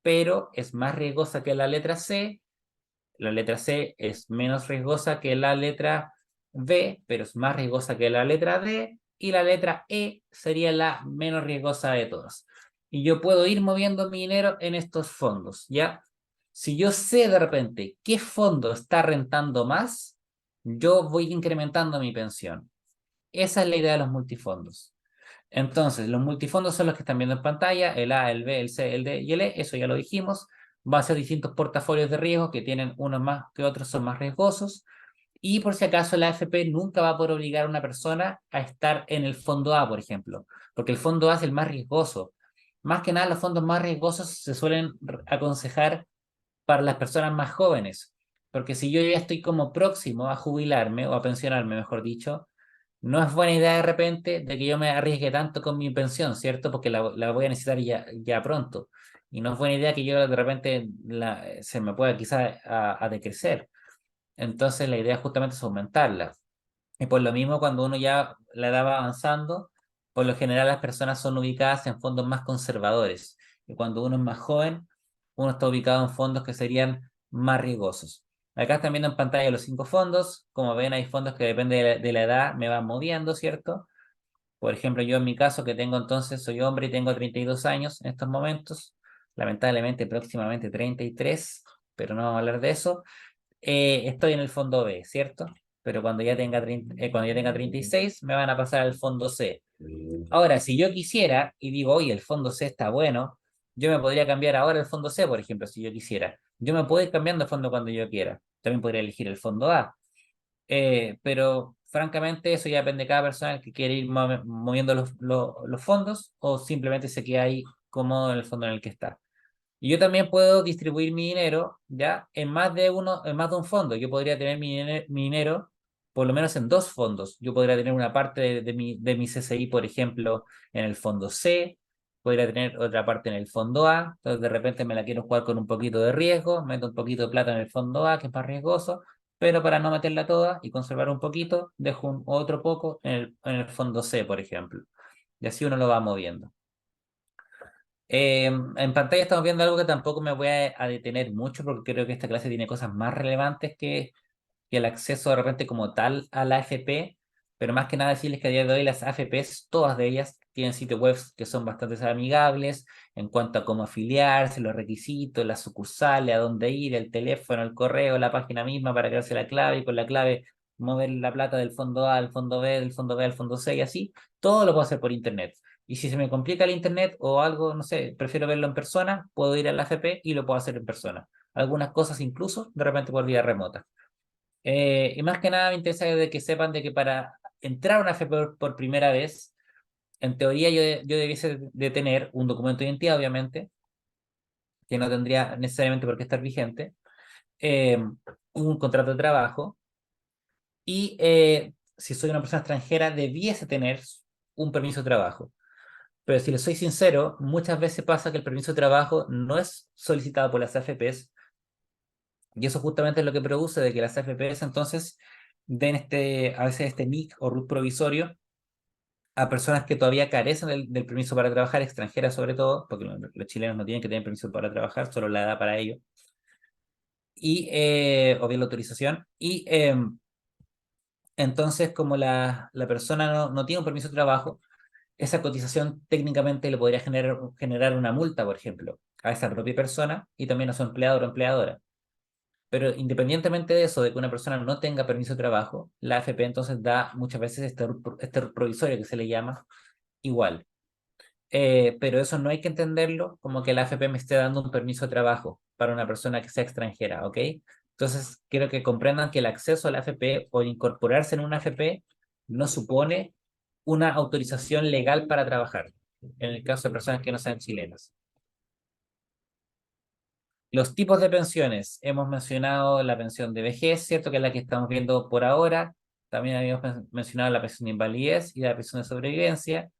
pero es más riesgosa que la letra C es menos riesgosa que la letra B, pero es más riesgosa que la letra D, y la letra E sería la menos riesgosa de todas. Y yo puedo ir moviendo mi dinero en estos fondos, ¿ya? Si yo sé de repente qué fondo está rentando más, yo voy incrementando mi pensión. Esa es la idea de los multifondos. Entonces, los multifondos son los que están viendo en pantalla, el A, el B, el C, el D y el E, eso ya lo dijimos. Va a ser distintos portafolios de riesgo que tienen unos más que otros son más riesgosos. Y por si acaso la AFP nunca va a poder obligar a una persona a estar en el fondo A, por ejemplo, porque el fondo A es el más riesgoso. Más que nada, los fondos más riesgosos se suelen aconsejar para las personas más jóvenes, porque si yo ya estoy como próximo a jubilarme o a pensionarme, mejor dicho, no es buena idea de repente de que yo me arriesgue tanto con mi pensión, ¿cierto? Porque la voy a necesitar ya pronto. Y no es buena idea que yo de repente se me pueda quizás a decrecer. Entonces la idea justamente es aumentarla. Y por lo mismo, cuando uno ya la edad va avanzando, por lo general las personas son ubicadas en fondos más conservadores. Y cuando uno es más joven, uno está ubicado en fondos que serían más riesgosos. Acá están viendo en pantalla los cinco fondos. Como ven, hay fondos que depende de la edad, me van moviendo, ¿cierto? Por ejemplo, yo en mi caso, que tengo entonces, soy hombre y tengo 32 años en estos momentos. Lamentablemente, próximamente 33, pero no vamos a hablar de eso. Estoy en el fondo B, ¿cierto? Pero cuando ya tenga 36 me van a pasar al fondo C. Ahora, si yo quisiera y digo, oye, el fondo C está bueno, yo me podría cambiar ahora el fondo C, por ejemplo, si yo quisiera. Yo me puedo ir cambiando de fondo cuando yo quiera. También podría elegir el fondo A. Pero francamente eso ya depende de cada persona que quiere ir moviendo los fondos o simplemente se queda ahí cómodo en el fondo en el que está. Y yo también puedo distribuir mi dinero ya en más de uno, en más de un fondo. Yo podría tener mi dinero por lo menos en dos fondos. Yo podría tener una parte de mi CCI, por ejemplo, en el fondo C, podría tener otra parte en el fondo A. Entonces, de repente me la quiero jugar con un poquito de riesgo, meto un poquito de plata en el fondo A, que es más riesgoso, pero para no meterla toda y conservar un poquito, dejo otro poco en el fondo C, por ejemplo. Y así uno lo va moviendo. En pantalla estamos viendo algo que tampoco me voy a detener mucho porque creo que esta clase tiene cosas más relevantes que el acceso de repente como tal a la AFP, pero más que nada decirles que a día de hoy las AFPs, todas de ellas, tienen sitios web que son bastante amigables en cuanto a cómo afiliarse, los requisitos, las sucursales, a dónde ir, el teléfono, el correo, la página misma para crearse la clave y con la clave mover la plata del fondo A al fondo B, del fondo B al fondo C y así, todo lo puedo hacer por internet. Y si se me complica el internet o algo, no sé, prefiero verlo en persona, puedo ir a la AFP y lo puedo hacer en persona. Algunas cosas incluso de repente por vía remota. Y más que nada me interesa de que sepan de que para entrar a una AFP por primera vez, en teoría yo debiese de tener un documento de identidad, obviamente, que no tendría necesariamente por qué estar vigente, eh, un contrato de trabajo y si soy una persona extranjera debiese tener un permiso de trabajo. Pero si les soy sincero, muchas veces pasa que el permiso de trabajo no es solicitado por las AFPs y eso justamente es lo que produce de que las AFPs entonces den a veces este NIC o RUT provisorio a personas que todavía carecen del permiso para trabajar, extranjeras sobre todo, porque los chilenos no tienen que tener permiso para trabajar, solo la edad para ello, y, o bien la autorización. Y entonces, como la persona no tiene un permiso de trabajo, esa cotización técnicamente le podría generar una multa, por ejemplo, a esa propia persona y también a su empleador o empleadora. Pero independientemente de eso, de que una persona no tenga permiso de trabajo, la AFP entonces da muchas veces este provisorio que se le llama igual. Pero eso no hay que entenderlo como que la AFP me esté dando un permiso de trabajo para una persona que sea extranjera, ¿ok? Entonces, quiero que comprendan que el acceso a la AFP o incorporarse en una AFP no supone una autorización legal para trabajar, en el caso de personas que no sean chilenas. Los tipos de pensiones. Hemos mencionado la pensión de vejez, ¿cierto? Que es la que estamos viendo por ahora. También habíamos mencionado la pensión de invalidez y la pensión de sobrevivencia.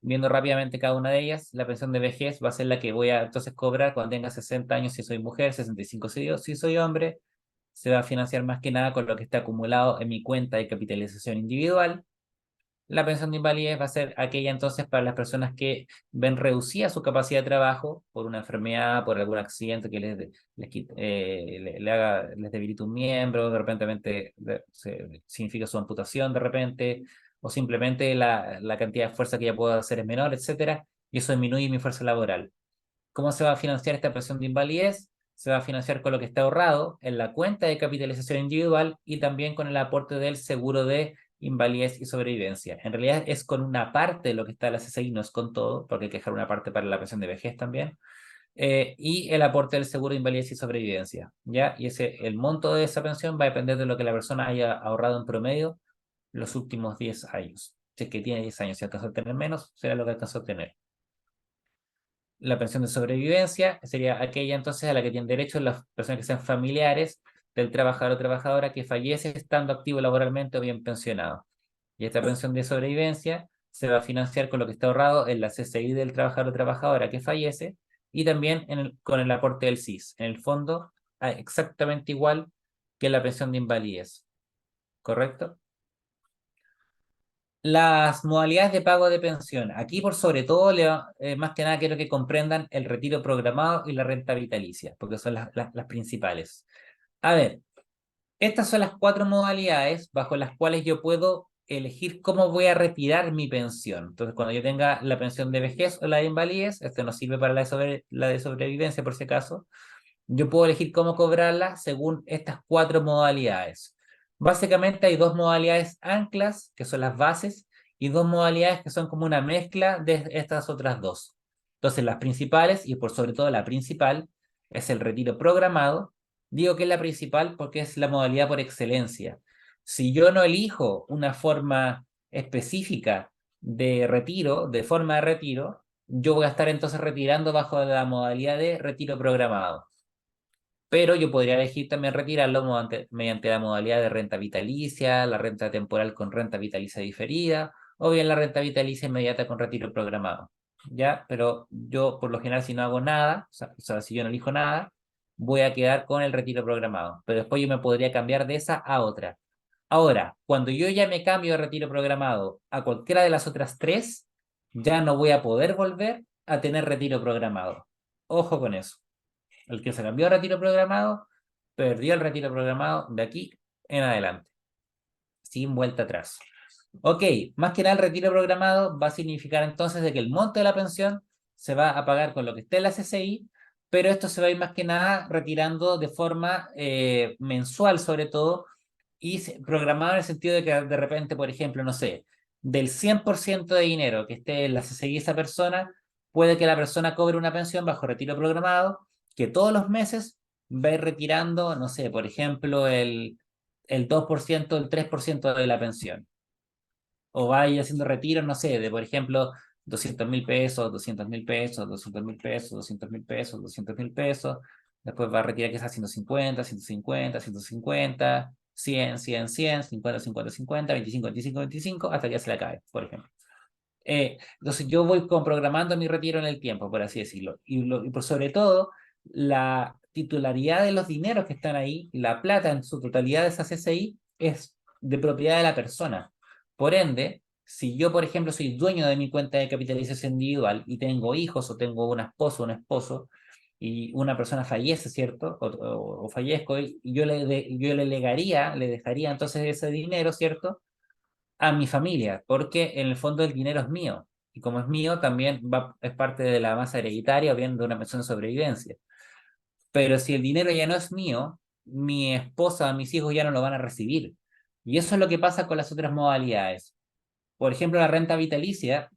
Viendo rápidamente cada una de ellas, la pensión de vejez va a ser la que voy a entonces cobrar cuando tenga 60 años si soy mujer, 65 si soy hombre. Se va a financiar más que nada con lo que está acumulado en mi cuenta de capitalización individual. La pensión de invalidez va a ser aquella entonces para las personas que ven reducida su capacidad de trabajo por una enfermedad, por algún accidente que les debilite un miembro, de repente significa su amputación de repente, o simplemente la cantidad de fuerza que ya puedo hacer es menor, etcétera, y eso disminuye mi fuerza laboral. ¿Cómo se va a financiar esta pensión de invalidez? Se va a financiar con lo que está ahorrado en la cuenta de capitalización individual y también con el aporte del seguro de invalidez y sobrevivencia. En realidad es con una parte de lo que está en la CCI, no es con todo, porque hay que dejar una parte para la pensión de vejez también, y el aporte del seguro de invalidez y sobrevivencia, ¿ya? Y el monto de esa pensión va a depender de lo que la persona haya ahorrado en promedio los últimos 10 años. Si es que tiene 10 años, si alcanzó a tener menos, será lo que alcanzó a tener. La pensión de sobrevivencia sería aquella entonces a la que tienen derecho las personas que sean familiares del trabajador o trabajadora que fallece estando activo laboralmente o bien pensionado. Y esta pensión de sobrevivencia se va a financiar con lo que está ahorrado en la CCI del trabajador o trabajadora que fallece y también con el aporte del SIS. En el fondo, exactamente igual que la pensión de invalidez. ¿Correcto? Las modalidades de pago de pensión. Aquí, por sobre todo, más que nada quiero que comprendan el retiro programado y la renta vitalicia, porque son las principales. A ver, estas son las cuatro modalidades bajo las cuales yo puedo elegir cómo voy a retirar mi pensión. Entonces, cuando yo tenga la pensión de vejez o la de invalidez, esto no sirve para la de sobrevivencia por si acaso, yo puedo elegir cómo cobrarla según estas cuatro modalidades. Básicamente hay dos modalidades anclas, que son las bases, y dos modalidades que son como una mezcla de estas otras dos. Entonces, las principales, y por sobre todo la principal, es el retiro programado. Digo que es la principal porque es la modalidad por excelencia. Si yo no elijo una forma específica de retiro, de forma de retiro, yo voy a estar entonces retirando bajo la modalidad de retiro programado. Pero yo podría elegir también retirarlo mediante la modalidad de renta vitalicia, la renta temporal con renta vitalicia diferida, o bien la renta vitalicia inmediata con retiro programado. ¿Ya? Pero yo, por lo general, si no hago nada, o sea, si yo no elijo nada, voy a quedar con el retiro programado. Pero después yo me podría cambiar de esa a otra. Ahora, cuando yo ya me cambio de retiro programado a cualquiera de las otras tres, ya no voy a poder volver a tener retiro programado. Ojo con eso. El que se cambió a retiro programado, perdió el retiro programado de aquí en adelante, sin vuelta atrás. Ok, más que nada el retiro programado va a significar entonces de que el monto de la pensión se va a pagar con lo que esté en la CCI, pero esto se va a ir más que nada retirando de forma mensual sobre todo y programado en el sentido de que de repente, por ejemplo, no sé, del 100% de dinero que esté en la CCI esa persona, puede que la persona cobre una pensión bajo retiro programado que todos los meses va a ir retirando, no sé, por ejemplo, el 2%, el 3% de la pensión o va a ir haciendo retiros, no sé, de por ejemplo 200.000 pesos, 200.000 pesos, 200.000 pesos, 200.000 pesos, 200.000 pesos, después va a retirar quizás 150, 150, 150, 100, 100, 100, 50, 50, 50, 25, 25, 25, hasta que ya se le acabe, por ejemplo. Entonces yo voy comprogramando mi retiro en el tiempo, por así decirlo. Y por sobre todo, la titularidad de los dineros que están ahí, la plata en su totalidad de esa CCI, es de propiedad de la persona. Por ende, si yo, por ejemplo, soy dueño de mi cuenta de capitalización individual y tengo hijos o tengo una esposa o un esposo, y una persona fallece, ¿cierto? O fallezco, y yo le legaría, le dejaría entonces ese dinero, ¿cierto? A mi familia, porque en el fondo el dinero es mío. Y como es mío, también es parte de la masa hereditaria o bien de una pensión de sobrevivencia. Pero si el dinero ya no es mío, mi esposa, mis hijos ya no lo van a recibir. Y eso es lo que pasa con las otras modalidades. Por ejemplo, la renta vitalicia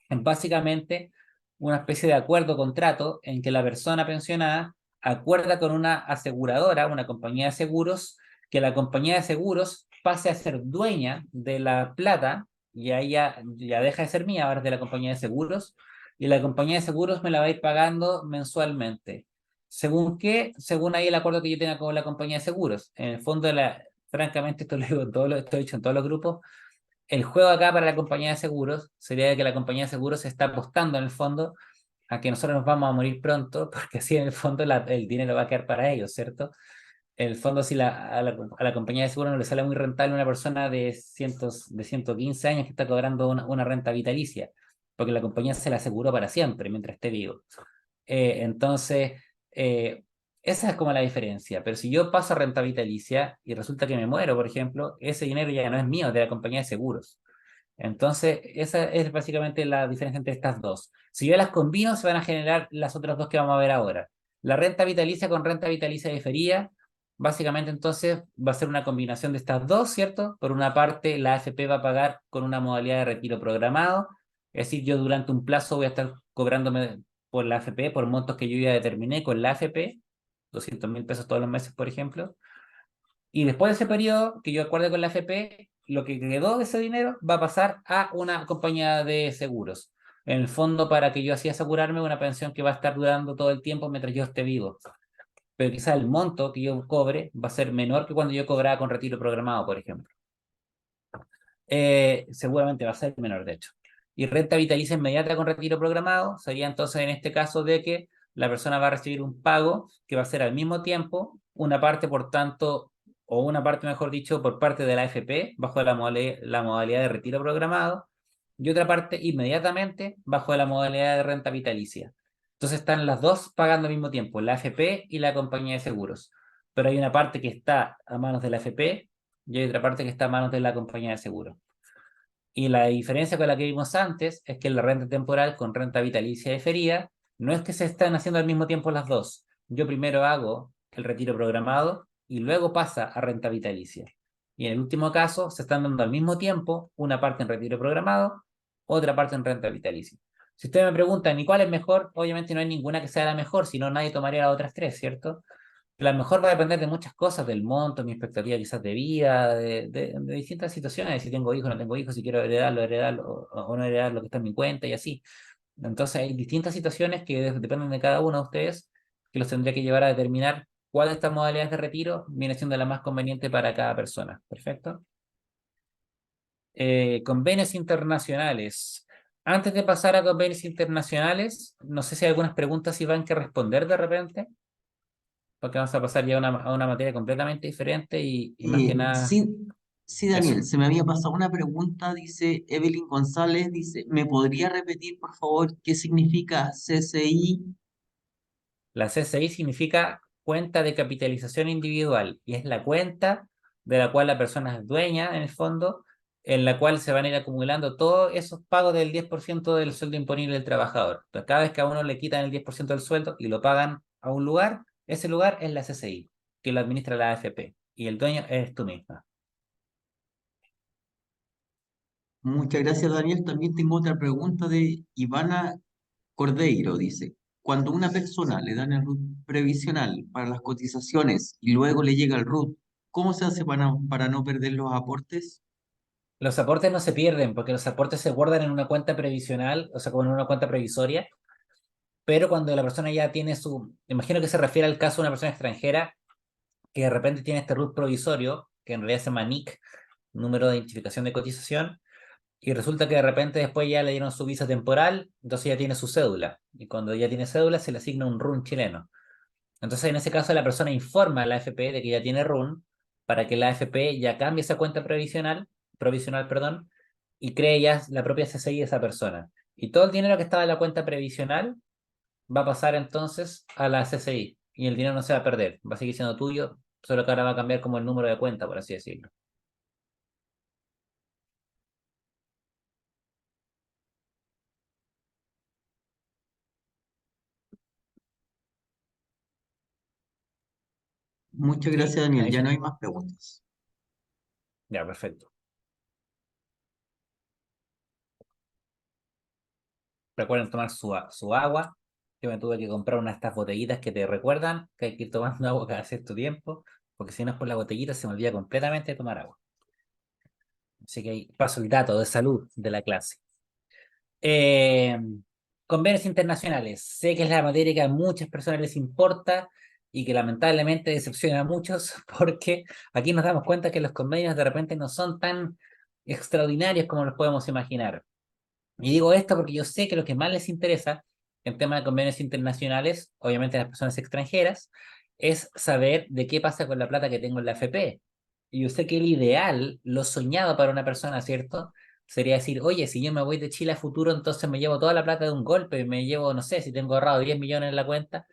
es básicamente una especie de acuerdo contrato en que la persona pensionada acuerda con una aseguradora, una compañía de seguros, que la compañía de seguros pase a ser dueña de la plata y ahí ya deja de ser mía, ahora es de la compañía de seguros y la compañía de seguros me la va a ir pagando mensualmente. ¿Según qué? Según ahí el acuerdo que yo tenga con la compañía de seguros. En el fondo, francamente, esto lo digo en esto he dicho en todos los grupos, el juego acá para la compañía de seguros sería que la compañía de seguros se está apostando en el fondo a que nosotros nos vamos a morir pronto, porque así en el fondo el dinero va a quedar para ellos, ¿cierto? En el fondo, si a la compañía de seguros no le sale muy rentable una persona de 115 años que está cobrando una renta vitalicia, porque la compañía se la aseguró para siempre mientras esté vivo. Entonces, esa es como la diferencia. Pero si yo paso a renta vitalicia y resulta que me muero, por ejemplo, ese dinero ya no es mío, es de la compañía de seguros. Entonces, esa es básicamente la diferencia entre estas dos. Si yo las combino, se van a generar las otras dos que vamos a ver ahora. La renta vitalicia con renta vitalicia diferida, básicamente entonces va a ser una combinación de estas dos, ¿cierto? Por una parte, la AFP va a pagar con una modalidad de retiro programado, es decir, yo durante un plazo voy a estar cobrándome por la AFP, por montos que yo ya determiné con la AFP, 200.000 pesos todos los meses, por ejemplo, y después de ese periodo que yo acuerde con la AFP, lo que quedó de ese dinero va a pasar a una compañía de seguros. En el fondo, para que yo así asegurarme una pensión que va a estar durando todo el tiempo mientras yo esté vivo. Pero quizás el monto que yo cobre va a ser menor que cuando yo cobraba con retiro programado, por ejemplo. Seguramente va a ser menor, de hecho. Y renta vitalicia inmediata con retiro programado sería entonces en este caso de que la persona va a recibir un pago que va a ser al mismo tiempo una parte, por tanto, o una parte, mejor dicho, por parte de la AFP bajo la modalidad de retiro programado y otra parte inmediatamente bajo la modalidad de renta vitalicia. Entonces están las dos pagando al mismo tiempo, la AFP y la compañía de seguros. Pero hay una parte que está a manos de la AFP y hay otra parte que está a manos de la compañía de seguros. Y la diferencia con la que vimos antes es que la renta temporal con renta vitalicia diferida no es que se están haciendo al mismo tiempo las dos. Yo primero hago el retiro programado y luego pasa a renta vitalicia. Y en el último caso se están dando al mismo tiempo una parte en retiro programado, otra parte en renta vitalicia. Si ustedes me preguntan, ¿y cuál es mejor? Obviamente no hay ninguna que sea la mejor, si no nadie tomaría las otras tres, ¿cierto? La mejor va a depender de muchas cosas, del monto, mi expectativa quizás de vida, de distintas situaciones, si tengo hijos, no tengo hijos, si quiero heredarlo o no heredar lo que está en mi cuenta y así. Entonces hay distintas situaciones que dependen de cada uno de ustedes que los tendría que llevar a determinar cuál de estas modalidades de retiro viene siendo la más conveniente para cada persona. ¿Perfecto? Convenios internacionales. Antes de pasar a convenios internacionales, no sé si hay algunas preguntas Iván que responder de repente porque vamos a pasar ya a una materia completamente diferente y más que nada Sí, sí, eso. Daniel, se me había pasado una pregunta, dice Evelyn González, dice, ¿me podría repetir, por favor, qué significa CCI? La CCI significa cuenta de capitalización individual y es la cuenta de la cual la persona es dueña en el fondo, en la cual se van a ir acumulando todos esos pagos del 10% del sueldo imponible del trabajador. Entonces, cada vez que a uno le quitan el 10% del sueldo y lo pagan a un lugar, ese lugar es la CCI, que lo administra la AFP, y el dueño es tú misma. Muchas gracias, Daniel. También tengo otra pregunta de Ivana Cordeiro. Dice, cuando una persona le dan el RUT previsional para las cotizaciones y luego le llega el RUT, ¿cómo se hace para no perder los aportes? Los aportes no se pierden, porque los aportes se guardan en una cuenta previsional, o sea, como en una cuenta previsoria, pero cuando la persona ya tiene su, imagino que se refiere al caso de una persona extranjera que de repente tiene este RUT provisorio, que en realidad se llama NIC, número de identificación de cotización, y resulta que de repente después ya le dieron su visa temporal, entonces ya tiene su cédula, y cuando ya tiene cédula se le asigna un RUN chileno. Entonces en ese caso la persona informa a la AFP de que ya tiene RUN, para que la AFP ya cambie esa cuenta provisional, perdón, y cree ya la propia CCI de esa persona. Y todo el dinero que estaba en la cuenta previsional va a pasar entonces a la CCI y el dinero no se va a perder, va a seguir siendo tuyo, solo que ahora va a cambiar como el número de cuenta, por así decirlo. Muchas ¿Sí? gracias, Daniel. Ahí Ya sí. no hay más preguntas. Ya, perfecto. Recuerden tomar su agua. Yo me tuve que comprar una de estas botellitas que te recuerdan que hay que ir tomando agua cada cierto tiempo, porque si no es por la botellita se me olvida completamente de tomar agua. Así que ahí paso el dato de salud de la clase. Eh, Convenios internacionales. Sé que es la materia que a muchas personas les importa y que lamentablemente decepciona a muchos porque aquí nos damos cuenta que los convenios de repente no son tan extraordinarios como los podemos imaginar. Y digo esto porque yo sé que lo que más les interesa en tema de convenios internacionales, obviamente a las personas extranjeras, es saber de qué pasa con la plata que tengo en la AFP. Y yo sé que el ideal, lo soñado para una persona, ¿cierto? Sería decir, oye, si yo me voy de Chile a futuro, entonces me llevo toda la plata de un golpe, y me llevo, no sé, si tengo ahorrado 10 millones en la cuenta,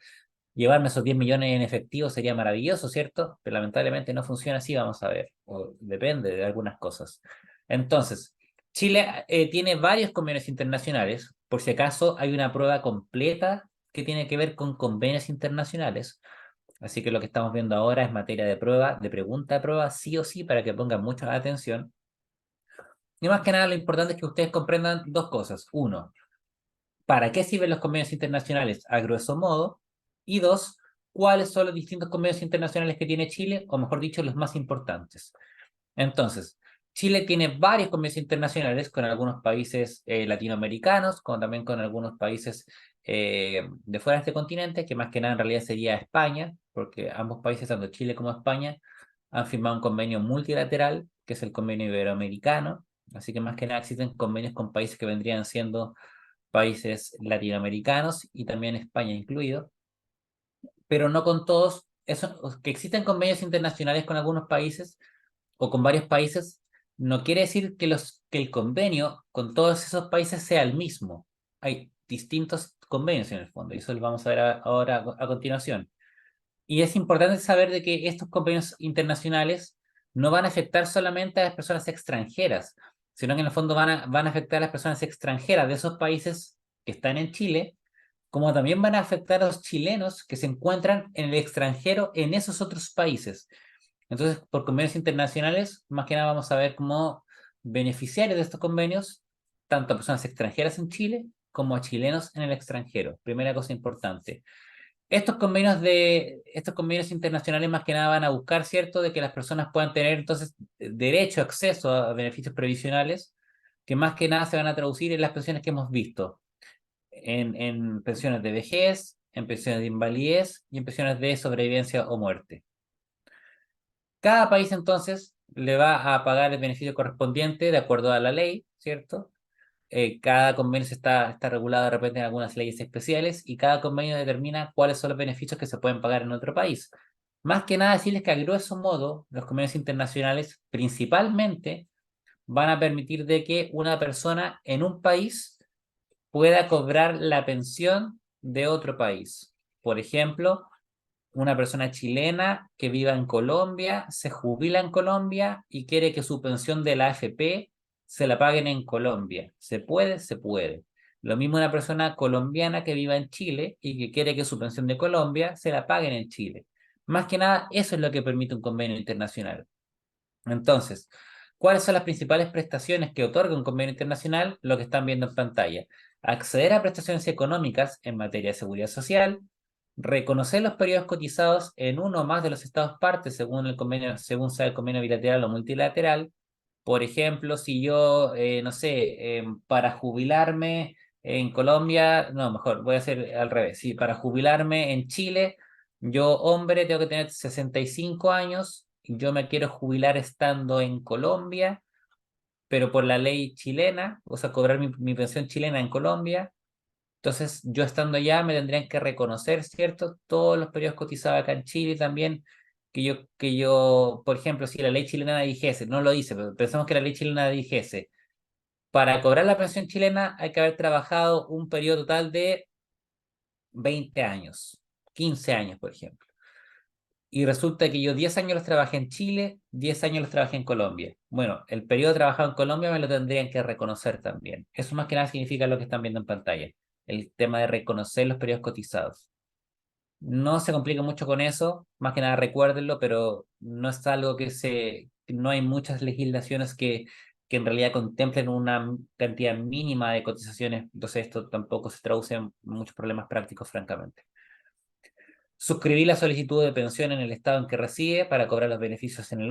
llevarme esos 10 millones en efectivo sería maravilloso, ¿cierto? Pero lamentablemente no funciona así, vamos a ver, o depende de algunas cosas. Entonces, Chile tiene varios convenios internacionales, por si acaso hay una prueba completa que tiene que ver con convenios internacionales, así que lo que estamos viendo ahora es materia de prueba, de pregunta de prueba, sí o sí, para que pongan mucha atención. Y más que nada lo importante es que ustedes comprendan dos cosas. Uno, ¿para qué sirven los convenios internacionales a grueso modo? Y dos, ¿cuáles son los distintos convenios internacionales que tiene Chile? O mejor dicho, los más importantes. Entonces, Chile tiene varios convenios internacionales con algunos países latinoamericanos, como también con algunos países de fuera de este continente, que más que nada en realidad sería España, porque ambos países, tanto Chile como España, han firmado un convenio multilateral, que es el convenio iberoamericano. Así que más que nada existen convenios con países que vendrían siendo países latinoamericanos y también España incluido, pero no con todos. Eso, que existen convenios internacionales con algunos países o con varios países, no quiere decir que, que el convenio con todos esos países sea el mismo. Hay distintos convenios en el fondo, y eso lo vamos a ver ahora a continuación. Y es importante saber de que estos convenios internacionales no van a afectar solamente a las personas extranjeras, sino que en el fondo van a afectar a las personas extranjeras de esos países que están en Chile, como también van a afectar a los chilenos que se encuentran en el extranjero en esos otros países. Entonces, por convenios internacionales, más que nada vamos a ver cómo beneficiarios de estos convenios, tanto a personas extranjeras en Chile como a chilenos en el extranjero. Primera cosa importante. Estos convenios internacionales más que nada van a buscar, ¿cierto?, de que las personas puedan tener entonces derecho, acceso a beneficios previsionales, que más que nada se van a traducir en las pensiones que hemos visto, en pensiones de vejez, en pensiones de invalidez y en pensiones de sobrevivencia o muerte. Cada país entonces le va a pagar el beneficio correspondiente de acuerdo a la ley, ¿cierto? Cada convenio está regulado de repente en algunas leyes especiales y cada convenio determina cuáles son los beneficios que se pueden pagar en otro país. Más que nada decirles que a grueso modo los convenios internacionales principalmente van a permitir de que una persona en un país pueda cobrar la pensión de otro país. Por ejemplo, una persona chilena que viva en Colombia, se jubila en Colombia y quiere que su pensión de la AFP se la paguen en Colombia. ¿Se puede? Se puede. Lo mismo una persona colombiana que viva en Chile y que quiere que su pensión de Colombia se la paguen en Chile. Más que nada, eso es lo que permite un convenio internacional. Entonces, ¿cuáles son las principales prestaciones que otorga un convenio internacional? Lo que están viendo en pantalla. Acceder a prestaciones económicas en materia de seguridad social, reconocer los periodos cotizados en uno o más de los estados partes según el convenio, según sea el convenio bilateral o multilateral. Por ejemplo, si yo, no sé, para jubilarme en Colombia, no, mejor, voy a hacer al revés. Si para jubilarme en Chile, yo, hombre, tengo que tener 65 años, yo me quiero jubilar estando en Colombia, pero por la ley chilena, o sea, cobrar mi pensión chilena en Colombia. Entonces, yo estando allá me tendrían que reconocer, ¿cierto? Todos los periodos cotizados acá en Chile también, por ejemplo, si la ley chilena dijese, no lo dice, pero pensamos que la ley chilena dijese, para cobrar la pensión chilena hay que haber trabajado un periodo total de 20 años, 15 años, por ejemplo. Y resulta que yo 10 años los trabajé en Chile, 10 años los trabajé en Colombia. Bueno, el periodo trabajado en Colombia me lo tendrían que reconocer también. Eso más que nada significa lo que están viendo en pantalla, el tema de reconocer los periodos cotizados. No se complica mucho con eso, más que nada recuérdenlo, pero no es algo no hay muchas legislaciones que en realidad contemplen una cantidad mínima de cotizaciones, entonces esto tampoco se traduce en muchos problemas prácticos, francamente. Suscribir la solicitud de pensión en el estado en que reside para cobrar los beneficios en en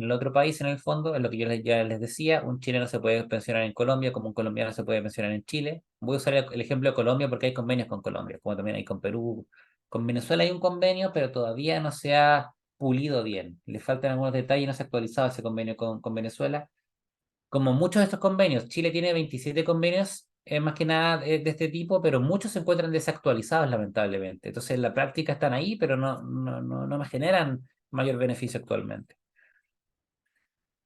el otro país, en el fondo, es lo que ya les decía, un chileno se puede pensionar en Colombia como un colombiano se puede pensionar en Chile. Voy a usar el ejemplo de Colombia porque hay convenios con Colombia, como también hay con Perú. Con Venezuela hay un convenio, pero todavía no se ha pulido bien. Le faltan algunos detalles y no se ha actualizado ese convenio con Venezuela. Como muchos de estos convenios, Chile tiene 27 convenios, más que nada de este tipo, pero muchos se encuentran desactualizados, lamentablemente. Entonces, en la práctica están ahí, pero no me generan mayor beneficio actualmente.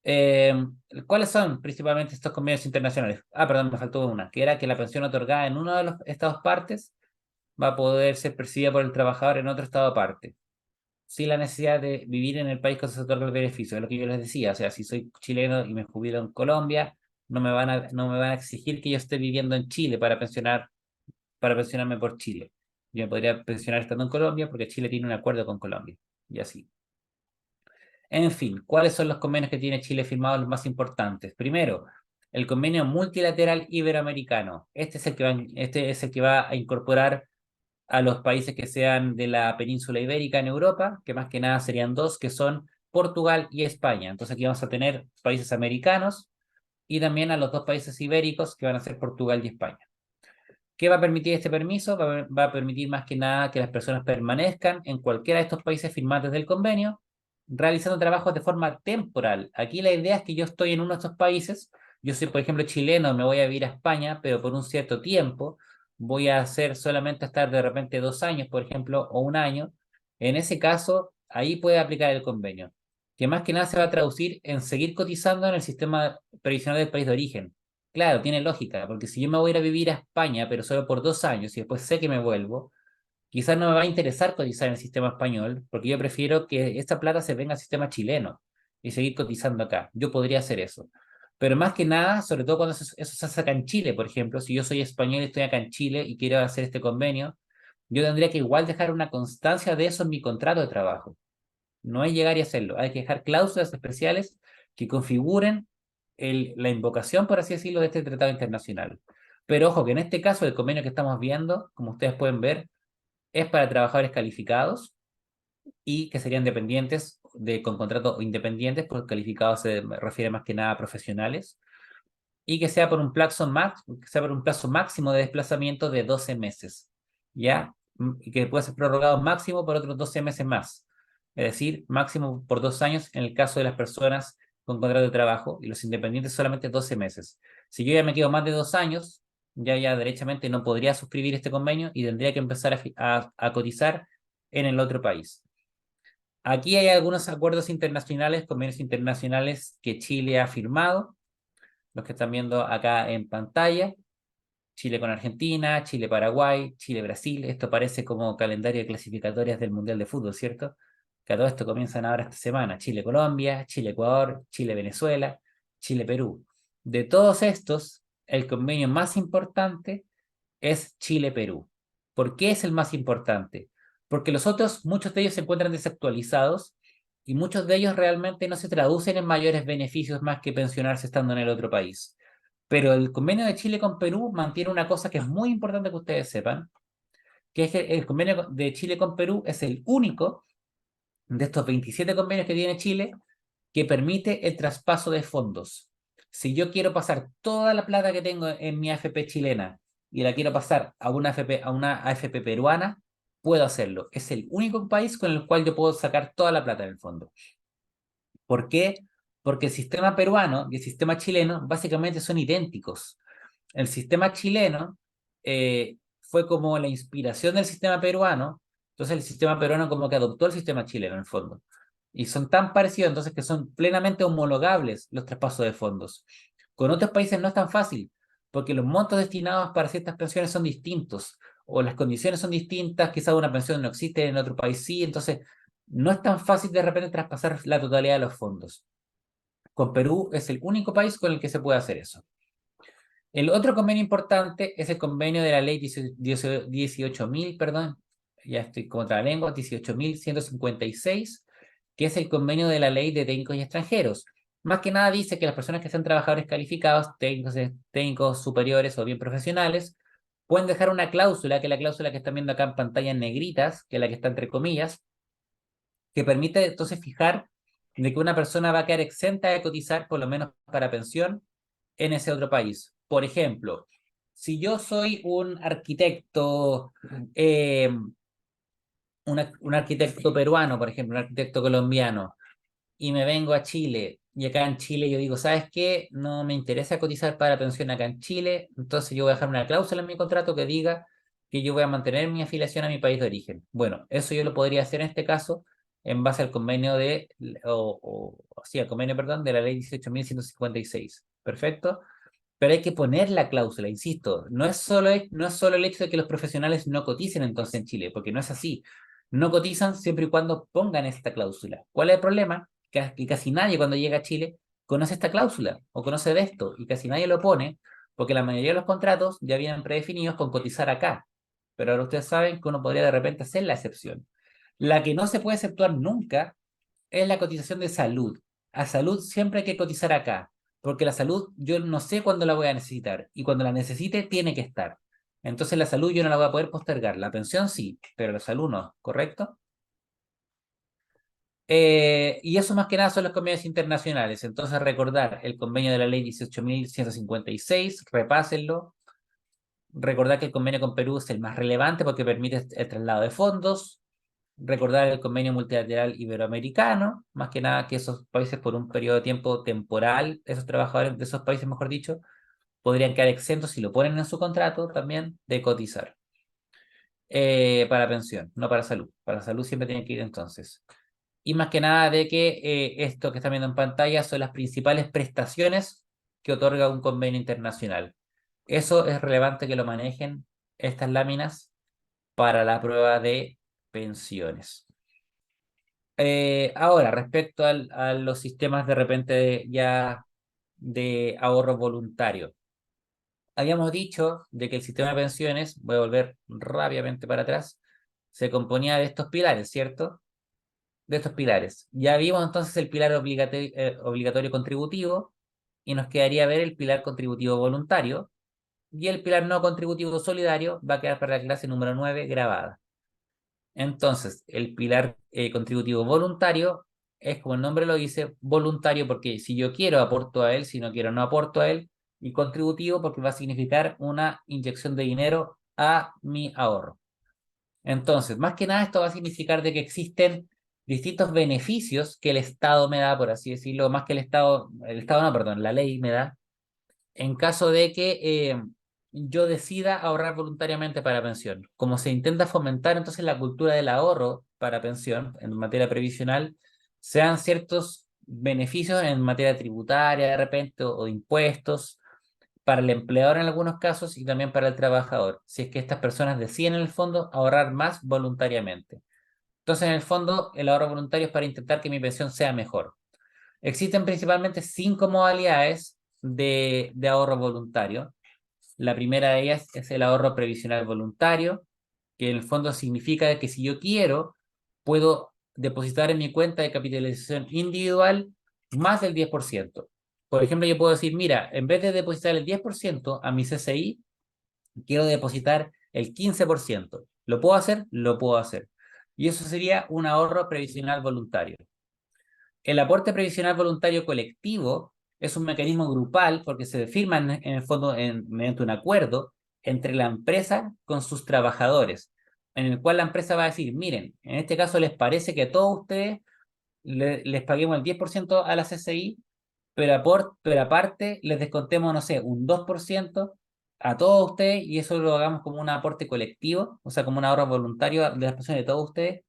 Eh, ¿Cuáles son principalmente estos convenios internacionales? Ah, perdón, me faltó una, que era que la pensión otorgada en uno de los estados partes va a poder ser percibida por el trabajador en otro estado parte, sin la necesidad de vivir en el país que se otorga el beneficio, es lo que yo les decía, o sea, si soy chileno y me jubilo en Colombia, no me van a exigir que yo esté viviendo en Chile para pensionarme por Chile. Yo me podría pensionar estando en Colombia porque Chile tiene un acuerdo con Colombia, y así. En fin, ¿cuáles son los convenios que tiene Chile firmados los más importantes? Primero, el convenio multilateral iberoamericano. Este es el que va a incorporar a los países que sean de la península ibérica en Europa, que más que nada serían dos, que son Portugal y España. Entonces aquí vamos a tener países americanos y también a los dos países ibéricos, que van a ser Portugal y España. ¿Qué va a permitir este permiso? Va a permitir más que nada que las personas permanezcan en cualquiera de estos países firmantes del convenio, realizando trabajos de forma temporal. Aquí la idea es que yo estoy en uno de estos países, yo soy, por ejemplo, chileno, me voy a vivir a España, pero por un cierto tiempo, voy a hacer solamente estar de repente 2 años, por ejemplo, o un año. En ese caso, ahí puede aplicar el convenio, que más que nada se va a traducir en seguir cotizando en el sistema previsional del país de origen. Claro, tiene lógica, porque si yo me voy a ir a vivir a España, pero solo por 2 años y después sé que me vuelvo, quizás no me va a interesar cotizar en el sistema español, porque yo prefiero que esta plata se venga al sistema chileno y seguir cotizando acá. Yo podría hacer eso. Pero más que nada, sobre todo cuando eso se hace acá en Chile, por ejemplo, si yo soy español y estoy acá en Chile y quiero hacer este convenio, yo tendría que igual dejar una constancia de eso en mi contrato de trabajo. No es llegar y hacerlo, hay que dejar cláusulas especiales que configuren la invocación, por así decirlo, de este tratado internacional. Pero ojo que en este caso el convenio que estamos viendo, como ustedes pueden ver, es para trabajadores calificados y que serían dependientes con contrato independientes, porque calificados se refiere más que nada a profesionales, y que sea por un que sea por un plazo máximo de desplazamiento de 12 meses, ¿ya? Y que puede ser prorrogado máximo por otros 12 meses más. Es decir, máximo por 2 años en el caso de las personas con contrato de trabajo y los independientes solamente 12 meses. Si yo ya me quedo más de 2 años, ya derechamente no podría suscribir este convenio y tendría que empezar a cotizar en el otro país. Aquí hay algunos acuerdos internacionales, convenios internacionales que Chile ha firmado, los que están viendo acá en pantalla. Chile con Argentina, Chile-Paraguay, Chile-Brasil. Esto parece como calendario de clasificatorias del Mundial de Fútbol, ¿cierto? Que a todo esto comienzan ahora esta semana. Chile-Colombia, Chile-Ecuador, Chile-Venezuela, Chile-Perú. De todos estos, el convenio más importante es Chile-Perú. ¿Por qué es el más importante? Porque los otros, muchos de ellos se encuentran desactualizados y muchos de ellos realmente no se traducen en mayores beneficios más que pensionarse estando en el otro país. Pero el convenio de Chile con Perú mantiene una cosa que es muy importante que ustedes sepan, que es que el convenio de Chile con Perú es el único de estos 27 convenios que tiene Chile que permite el traspaso de fondos. Si yo quiero pasar toda la plata que tengo en mi AFP chilena y la quiero pasar a una AFP peruana, puedo hacerlo. Es el único país con el cual yo puedo sacar toda la plata del fondo. ¿Por qué? Porque el sistema peruano y el sistema chileno básicamente son idénticos. El sistema chileno fue como la inspiración del sistema peruano, entonces el sistema peruano como que adoptó el sistema chileno en el fondo. Y son tan parecidos entonces que son plenamente homologables los traspasos de fondos. Con otros países no es tan fácil, porque los montos destinados para ciertas pensiones son distintos, o las condiciones son distintas, quizás una pensión no existe en otro país sí, entonces no es tan fácil de repente traspasar la totalidad de los fondos. Con Perú es el único país con el que se puede hacer eso. El otro convenio importante es el convenio de la ley 18.000, perdón, ya estoy contra la lengua, 18.156, que es el convenio de la ley de técnicos y extranjeros. Más que nada dice que las personas que sean trabajadores calificados, técnicos superiores o bien profesionales, pueden dejar una cláusula, que es la cláusula que están viendo acá en pantalla en negritas, que es la que está entre comillas, que permite entonces fijar de que una persona va a quedar exenta de cotizar, por lo menos para pensión, en ese otro país. Por ejemplo, si yo soy un arquitecto, un arquitecto peruano, por ejemplo, un arquitecto colombiano, y me vengo a Chile, y acá en Chile yo digo, ¿sabes qué? No me interesa cotizar para pensión acá en Chile, entonces yo voy a dejar una cláusula en mi contrato que diga que yo voy a mantener mi afiliación a mi país de origen. Bueno, eso yo lo podría hacer en este caso en base al convenio sí, al convenio, perdón, de la ley 18.156. ¿Perfecto? Pero hay que poner la cláusula, insisto, no es solo el hecho de que los profesionales no coticen entonces en Chile, porque no es así. No cotizan siempre y cuando pongan esta cláusula. ¿Cuál es el problema? Que casi nadie cuando llega a Chile conoce esta cláusula o conoce de esto y casi nadie lo pone porque la mayoría de los contratos ya vienen predefinidos con cotizar acá. Pero ahora ustedes saben que uno podría de repente hacer la excepción. La que no se puede exceptuar nunca es la cotización de salud. A salud siempre hay que cotizar acá, porque la salud yo no sé cuándo la voy a necesitar y cuando la necesite tiene que estar. Entonces la salud yo no la voy a poder postergar. La pensión sí, pero la salud no, ¿correcto? Y eso más que nada son los convenios internacionales. Entonces recordar el convenio de la ley 18.156, repásenlo. Recordar que el convenio con Perú es el más relevante porque permite el traslado de fondos. Recordar el convenio multilateral iberoamericano, más que nada que esos países por un periodo de tiempo temporal, esos trabajadores de esos países, mejor dicho, podrían quedar exentos si lo ponen en su contrato también de cotizar para pensión, no para salud. Para salud siempre tienen que ir entonces. Y más que nada de que esto que están viendo en pantalla son las principales prestaciones que otorga un convenio internacional. Eso es relevante que lo manejen estas láminas para la prueba de pensiones. Ahora, respecto a los sistemas de repente ya de ahorro voluntario. Habíamos dicho de que el sistema de pensiones, voy a volver rápidamente para atrás, se componía de estos pilares, ¿cierto? De estos pilares. Ya vimos entonces el pilar obligatorio contributivo y nos quedaría ver el pilar contributivo voluntario y el pilar no contributivo solidario va a quedar para la clase número 9 grabada. Entonces, el pilar contributivo voluntario es, como el nombre lo dice, voluntario porque si yo quiero aporto a él, si no quiero no aporto a él, y contributivo porque va a significar una inyección de dinero a mi ahorro. Entonces, más que nada esto va a significar de que existen distintos beneficios que el Estado me da, por así decirlo, más que el Estado no, perdón, la ley me da, en caso de que yo decida ahorrar voluntariamente para pensión. Como se intenta fomentar entonces la cultura del ahorro para pensión en materia previsional, sean ciertos beneficios en materia tributaria de repente o de impuestos para el empleador en algunos casos y también para el trabajador, si es que estas personas deciden en el fondo ahorrar más voluntariamente. Entonces, en el fondo, el ahorro voluntario es para intentar que mi pensión sea mejor. Existen principalmente 5 modalidades de ahorro voluntario. La primera de ellas es el ahorro previsional voluntario, que en el fondo significa que si yo quiero, puedo depositar en mi cuenta de capitalización individual más del 10%. Por ejemplo, yo puedo decir, mira, en vez de depositar el 10% a mi CCI, quiero depositar el 15%. ¿Lo puedo hacer? Lo puedo hacer. Y eso sería un ahorro previsional voluntario. El aporte previsional voluntario colectivo es un mecanismo grupal porque se firma en el fondo mediante un acuerdo entre la empresa con sus trabajadores, en el cual la empresa va a decir, miren, en este caso les parece que a todos ustedes les paguemos el 10% a la CCI, pero aparte les descontemos, no sé, un 2% a todos ustedes y eso lo hagamos como un aporte colectivo, o sea, como un ahorro voluntario de las personas de todos ustedes.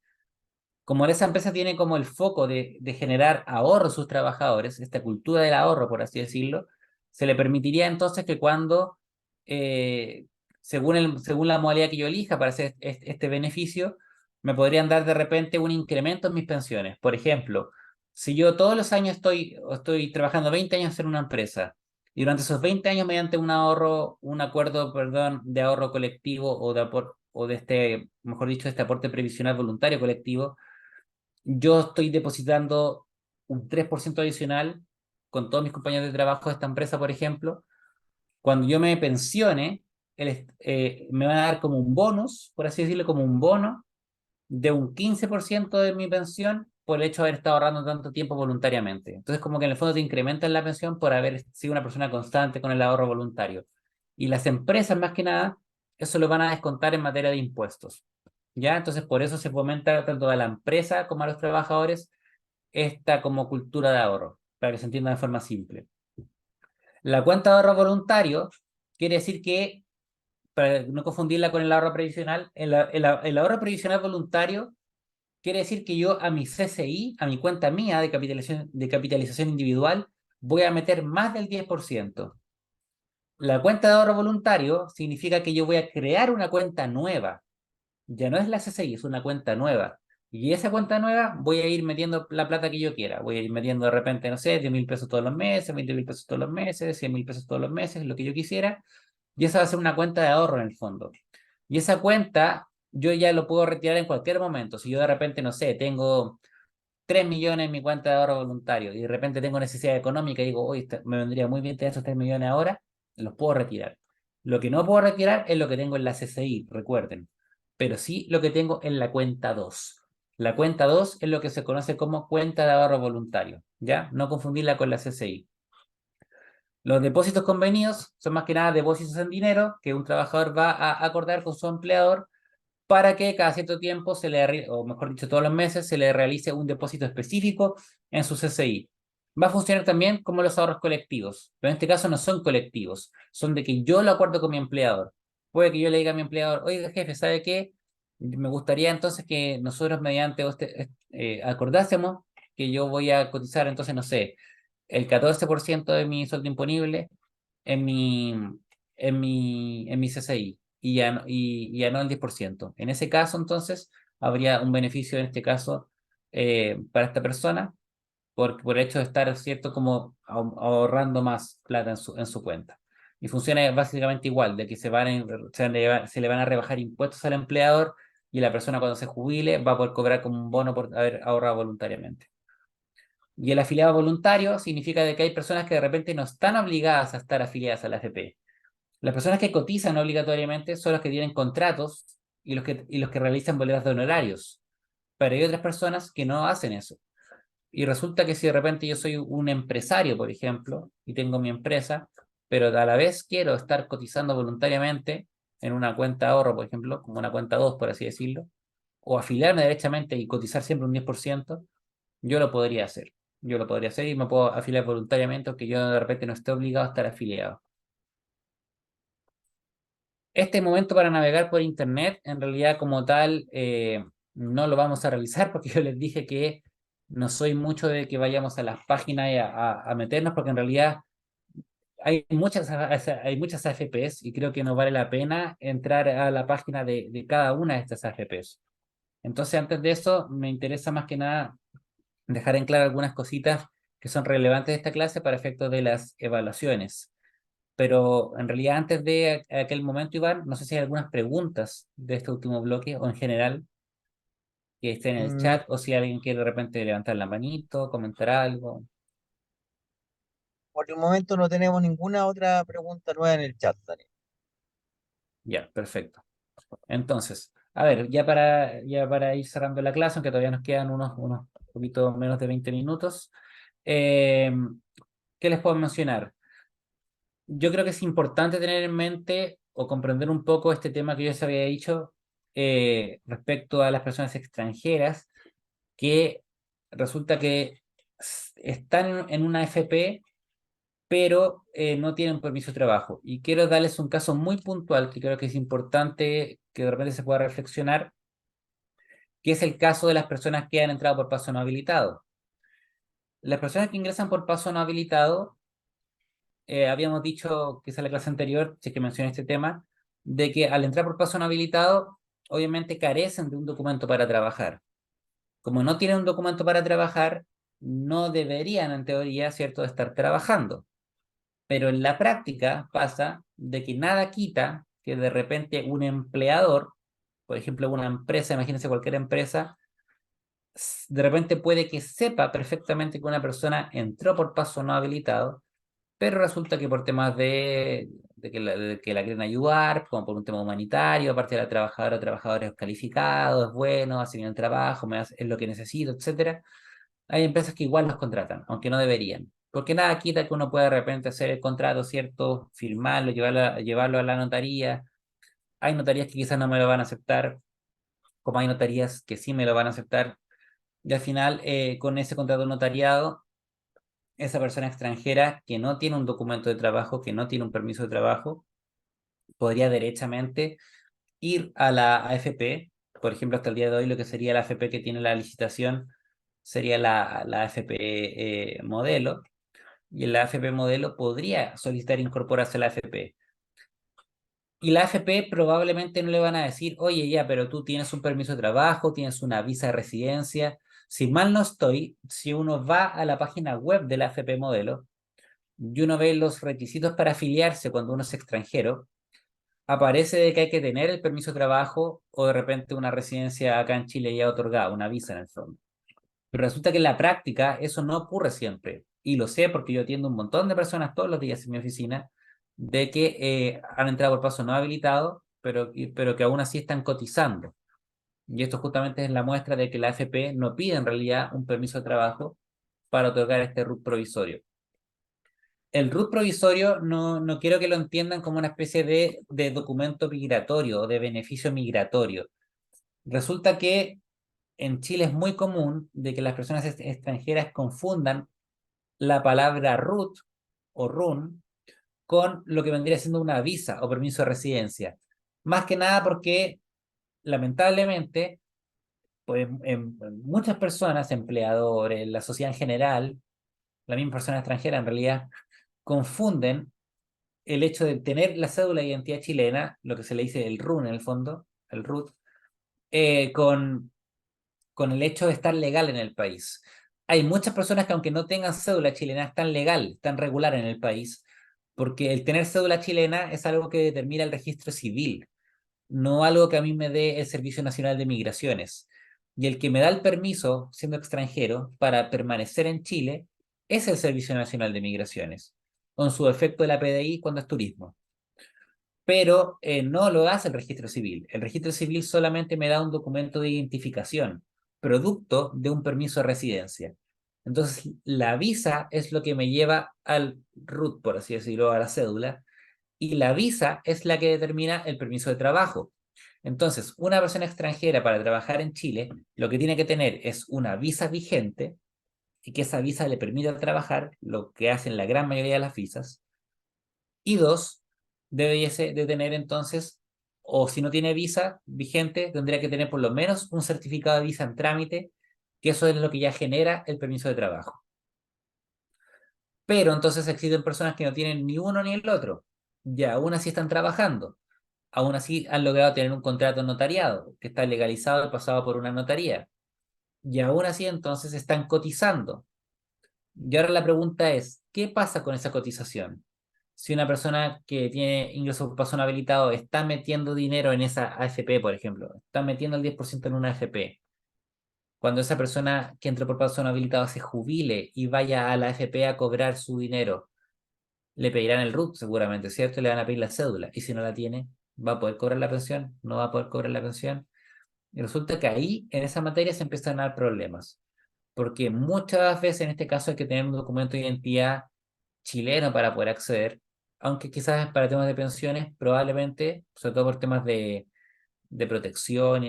Como esa empresa tiene como el foco de generar ahorro a sus trabajadores, esta cultura del ahorro, por así decirlo, se le permitiría entonces que cuando, eh, según la modalidad que yo elija para hacer este beneficio, me podrían dar de repente un incremento en mis pensiones. Por ejemplo, si yo todos los años estoy trabajando 20 años en una empresa y durante esos 20 años mediante un acuerdo, perdón, de ahorro colectivo o de este, mejor dicho, este aporte previsional voluntario colectivo, yo estoy depositando un 3% adicional con todos mis compañeros de trabajo de esta empresa, por ejemplo. Cuando yo me pensione, me van a dar como un bonus, por así decirlo, como un bono de un 15% de mi pensión por el hecho de haber estado ahorrando tanto tiempo voluntariamente. Entonces, como que en el fondo te incrementan la pensión por haber sido una persona constante con el ahorro voluntario. Y las empresas, más que nada, eso lo van a descontar en materia de impuestos. ¿Ya? Entonces, por eso se fomenta tanto a la empresa como a los trabajadores esta como cultura de ahorro, para que se entienda de forma simple. La cuenta de ahorro voluntario quiere decir que, para no confundirla con el ahorro previsional, el ahorro previsional voluntario quiere decir que yo a mi CCI, a mi cuenta mía de capitalización individual, voy a meter más del 10%. La cuenta de ahorro voluntario significa que yo voy a crear una cuenta nueva. Ya no es la CCI, es una cuenta nueva. Y esa cuenta nueva voy a ir metiendo la plata que yo quiera. Voy a ir metiendo de repente, no sé, 10.000 pesos todos los meses, 20.000 pesos todos los meses, 100.000 pesos todos los meses, lo que yo quisiera. Y esa va a ser una cuenta de ahorro en el fondo. Y esa cuenta yo ya lo puedo retirar en cualquier momento. Si yo de repente, no sé, tengo 3 millones en mi cuenta de ahorro voluntario y de repente tengo necesidad económica y digo, oye, me vendría muy bien tener esos 3 millones ahora, los puedo retirar. Lo que no puedo retirar es lo que tengo en la CCI, recuerden, pero sí lo que tengo en la cuenta 2. La cuenta 2 es lo que se conoce como cuenta de ahorro voluntario, ¿ya? No confundirla con la CCI. Los depósitos convenidos son más que nada depósitos en dinero que un trabajador va a acordar con su empleador para que cada cierto tiempo o mejor dicho, todos los meses se le realice un depósito específico en su CCI. Va a funcionar también como los ahorros colectivos, pero en este caso no son colectivos, son de que yo lo acuerdo con mi empleador. Puede que yo le diga a mi empleador, oiga jefe, ¿sabe qué? Me gustaría entonces que nosotros mediante acordásemos que yo voy a cotizar entonces, no sé, el 14% de mi sueldo imponible en mi CCI y ya no el 10%. En ese caso, entonces, habría un beneficio en este caso para esta persona por el hecho de estar, ¿cierto?, como ahorrando más plata en su cuenta. Y funciona básicamente igual, de que se le van a rebajar impuestos al empleador y la persona cuando se jubile va a poder cobrar como un bono por haber ahorrado voluntariamente. Y el afiliado voluntario significa de que hay personas que de repente no están obligadas a estar afiliadas a la AFP. Las personas que cotizan obligatoriamente son los que tienen contratos y los que realizan boletas de honorarios. Pero hay otras personas que no hacen eso. Y resulta que si de repente yo soy un empresario, por ejemplo, y tengo mi empresa, pero a la vez quiero estar cotizando voluntariamente en una cuenta de ahorro, por ejemplo, como una cuenta 2 por así decirlo, o afiliarme derechamente y cotizar siempre un 10%, yo lo podría hacer. Yo lo podría hacer y me puedo afiliar voluntariamente, aunque yo de repente no esté obligado a estar afiliado. Este momento para navegar por internet, en realidad como tal, no lo vamos a realizar porque yo les dije que no soy mucho de que vayamos a las páginas y a meternos, porque en realidad hay muchas AFPs y creo que no vale la pena entrar a la página de cada una de estas AFPs. Entonces, antes de eso, me interesa más que nada dejar en claro algunas cositas que son relevantes de esta clase para efectos de las evaluaciones. Pero en realidad, antes de aquel momento, Iván, no sé si hay algunas preguntas de este último bloque o en general que estén en el Mm, chat o si alguien quiere de repente levantar la manito, comentar algo. por el momento no tenemos ninguna otra pregunta nueva en el chat, Daniel. Ya, perfecto. Entonces, a ver, ya para ir cerrando la clase, aunque todavía nos quedan unos poquito menos de 20 minutos, eh, ¿qué les puedo mencionar? Yo creo que es importante tener en mente o comprender un poco este tema que yo les había dicho respecto a las personas extranjeras, que resulta que están en una FP, pero no tienen permiso de trabajo. Y quiero darles un caso muy puntual que creo que es importante que de repente se pueda reflexionar, que es el caso de las personas que han entrado por paso no habilitado. Las personas que ingresan por paso no habilitado, habíamos dicho, quizá en la clase anterior, si es que mencioné este tema, de que al entrar por paso no habilitado, obviamente carecen de un documento para trabajar. Como no tienen un documento para trabajar, no deberían, en teoría, ¿cierto?, estar trabajando. Pero en la práctica pasa de que nada quita que de repente un empleador, por ejemplo, una empresa, imagínense cualquier empresa, de repente puede que sepa perfectamente que una persona entró por paso no habilitado, pero resulta que por temas de que la quieren ayudar, como por un tema humanitario, aparte de la trabajadora o trabajador es calificado, es bueno, hace bien el trabajo, es lo que necesito, etcétera, hay empresas que igual los contratan, aunque no deberían. Porque nada quita que uno pueda de repente hacer el contrato, ¿cierto? Firmarlo, llevarlo a la notaría. Hay notarías que quizás no me lo van a aceptar, como hay notarías que sí me lo van a aceptar. Y al final, con ese contrato notariado, esa persona extranjera que no tiene un documento de trabajo, que no tiene un permiso de trabajo, podría derechamente ir a la AFP. Por ejemplo, hasta el día de hoy, lo que sería la AFP que tiene la licitación sería la AFP modelo, y en la AFP modelo podría solicitar incorporarse a la AFP. Y la AFP probablemente no le van a decir, oye, ya, pero tú tienes un permiso de trabajo, tienes una visa de residencia. Si mal no estoy, si uno va a la página web de la AFP modelo y uno ve los requisitos para afiliarse cuando uno es extranjero, aparece de que hay que tener el permiso de trabajo o de repente una residencia acá en Chile ya otorgada, una visa en el fondo. Pero resulta que en la práctica eso no ocurre siempre. Y lo sé porque yo atiendo un montón de personas todos los días en mi oficina de que han entrado por paso no habilitado, pero que aún así están cotizando. Y esto justamente es la muestra de que la AFP no pide en realidad un permiso de trabajo para otorgar este RUT provisorio. El RUT provisorio no quiero que lo entiendan como una especie de documento migratorio o de beneficio migratorio. Resulta que en Chile es muy común de que las personas extranjeras confundan la palabra RUT o RUN con lo que vendría siendo una visa o permiso de residencia. Más que nada porque, lamentablemente, pues muchas personas, empleadores, la sociedad en general, la misma persona extranjera en realidad, confunden el hecho de tener la cédula de identidad chilena, lo que se le dice el RUN en el fondo, el RUT, con el hecho de estar legal en el país. Hay muchas personas que aunque no tengan cédula chilena, están legal, están regular en el país, porque el tener cédula chilena es algo que determina el registro civil, no algo que a mí me dé el Servicio Nacional de Migraciones. Y el que me da el permiso, siendo extranjero, para permanecer en Chile, es el Servicio Nacional de Migraciones, con su efecto de la PDI cuando es turismo. Pero no lo hace el registro civil. El registro civil solamente me da un documento de identificación, producto de un permiso de residencia. Entonces, la visa es lo que me lleva al RUT, por así decirlo, a la cédula, y la visa es la que determina el permiso de trabajo. Entonces, una persona extranjera para trabajar en Chile, lo que tiene que tener es una visa vigente y que esa visa le permita trabajar, lo que hacen la gran mayoría de las visas, y dos, debe de tener entonces, o si no tiene visa vigente, tendría que tener por lo menos un certificado de visa en trámite, que eso es lo que ya genera el permiso de trabajo. Pero entonces existen personas que no tienen ni uno ni el otro, y aún así están trabajando, aún así han logrado tener un contrato notariado, que está legalizado y pasado por una notaría, y aún así entonces están cotizando. Y ahora la pregunta es, ¿qué pasa con esa cotización? Si una persona que tiene ingresos por paso no habilitado está metiendo dinero en esa AFP, por ejemplo, está metiendo el 10% en una AFP, cuando esa persona que entró por paso no habilitado se jubile y vaya a la AFP a cobrar su dinero, le pedirán el RUT seguramente, ¿cierto? Le van a pedir la cédula. Y si no la tiene, ¿va a poder cobrar la pensión? ¿No va a poder cobrar la pensión? Y resulta que ahí, en esa materia, se empiezan a dar problemas. Porque muchas veces, en este caso, hay que tener un documento de identidad chileno para poder acceder. Aunque quizás para temas de pensiones, probablemente, sobre todo por temas de protección,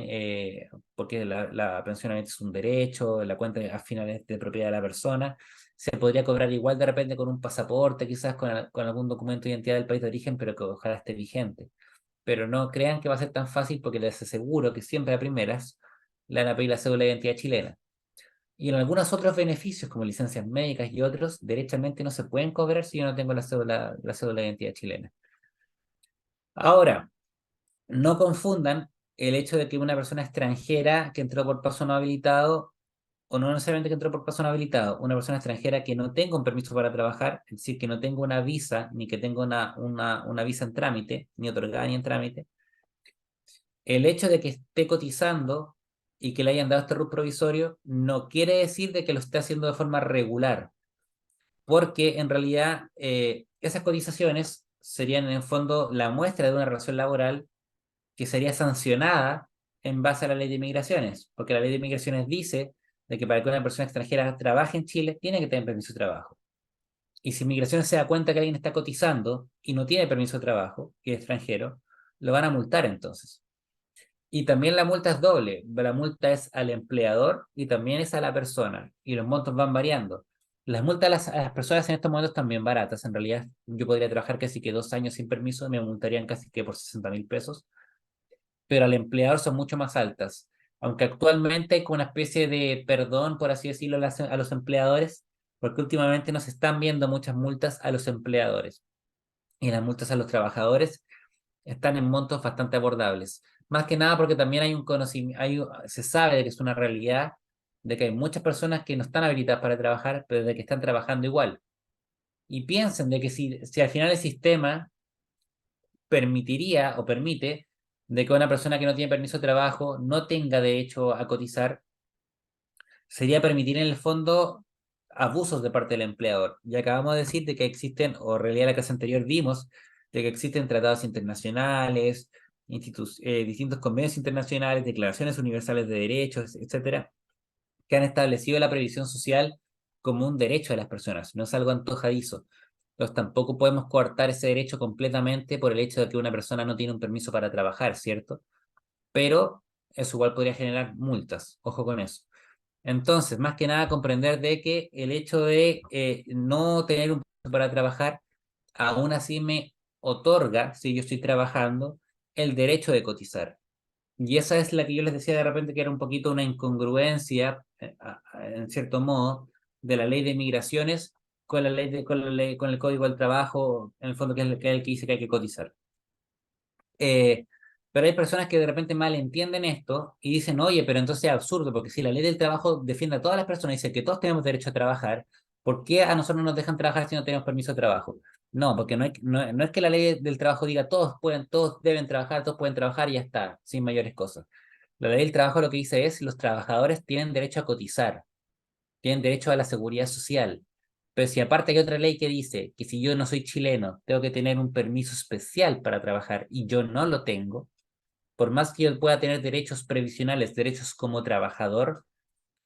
porque la pensión obviamente es un derecho, la cuenta al final es de propiedad de la persona, se podría cobrar igual de repente con un pasaporte, quizás con algún documento de identidad del país de origen, pero que ojalá esté vigente. Pero no crean que va a ser tan fácil porque les aseguro que siempre a primeras le van a pedir la cédula de identidad chilena. Y en algunos otros beneficios, como licencias médicas y otros, derechamente no se pueden cobrar si yo no tengo la cédula de identidad chilena. Ahora, no confundan el hecho de que una persona extranjera que entró por paso no habilitado, o no necesariamente que entró por paso no habilitado, una persona extranjera que no tenga un permiso para trabajar, es decir, que no tenga una visa, ni que tenga una visa en trámite, ni otorgada ni en trámite, el hecho de que esté cotizando y que le hayan dado este RUT provisorio no quiere decir de que lo esté haciendo de forma regular, porque en realidad esas cotizaciones serían en el fondo la muestra de una relación laboral que sería sancionada en base a la ley de migraciones, porque la ley de migraciones dice de que para que una persona extranjera trabaje en Chile tiene que tener permiso de trabajo. Y si migraciones se da cuenta que alguien está cotizando y no tiene permiso de trabajo y es extranjero, lo van a multar entonces. Y también la multa es doble, la multa es al empleador y también es a la persona, y los montos van variando. Las multas a las personas en estos momentos también baratas, en realidad yo podría trabajar casi que 2 años sin permiso, me multarían casi que por 60.000 pesos, pero al empleador son mucho más altas. Aunque actualmente hay como una especie de perdón, por así decirlo, a los empleadores, porque últimamente no se están viendo muchas multas a los empleadores. Y las multas a los trabajadores están en montos bastante abordables. Más que nada porque también hay un conocimiento, se sabe de que es una realidad, de que hay muchas personas que no están habilitadas para trabajar, pero de que están trabajando igual. Y piensen de que si al final el sistema permitiría o permite de que una persona que no tiene permiso de trabajo no tenga derecho a cotizar, sería permitir en el fondo abusos de parte del empleador. Y acabamos de decir de que existen, o en realidad la clase anterior vimos, de que existen tratados internacionales, distintos convenios internacionales, declaraciones universales de derechos, etcétera, que han establecido la previsión social como un derecho de las personas, no es algo antojadizo. Entonces tampoco podemos coartar ese derecho completamente por el hecho de que una persona no tiene un permiso para trabajar, ¿cierto? Pero eso igual podría generar multas, ojo con eso. Entonces, más que nada comprender de que el hecho de no tener un permiso para trabajar, aún así me otorga, si yo estoy trabajando, el derecho de cotizar. Y esa es la que yo les decía de repente que era un poquito una incongruencia, en cierto modo, de la ley de migraciones con la ley con el Código del Trabajo, en el fondo que es el que dice que hay que cotizar. Eh, pero hay personas que de repente malentienden esto y dicen, oye, pero entonces es absurdo, porque si la ley del trabajo defiende a todas las personas y dice que todos tenemos derecho a trabajar, ¿por qué a nosotros no nos dejan trabajar si no tenemos permiso de trabajo? No, porque no es que la ley del trabajo diga todos deben trabajar, todos pueden trabajar y ya está, sin mayores cosas. La ley del trabajo lo que dice es los trabajadores tienen derecho a cotizar, tienen derecho a la seguridad social. Pero si aparte hay otra ley que dice que si yo no soy chileno, tengo que tener un permiso especial para trabajar y yo no lo tengo, por más que yo pueda tener derechos previsionales, derechos como trabajador,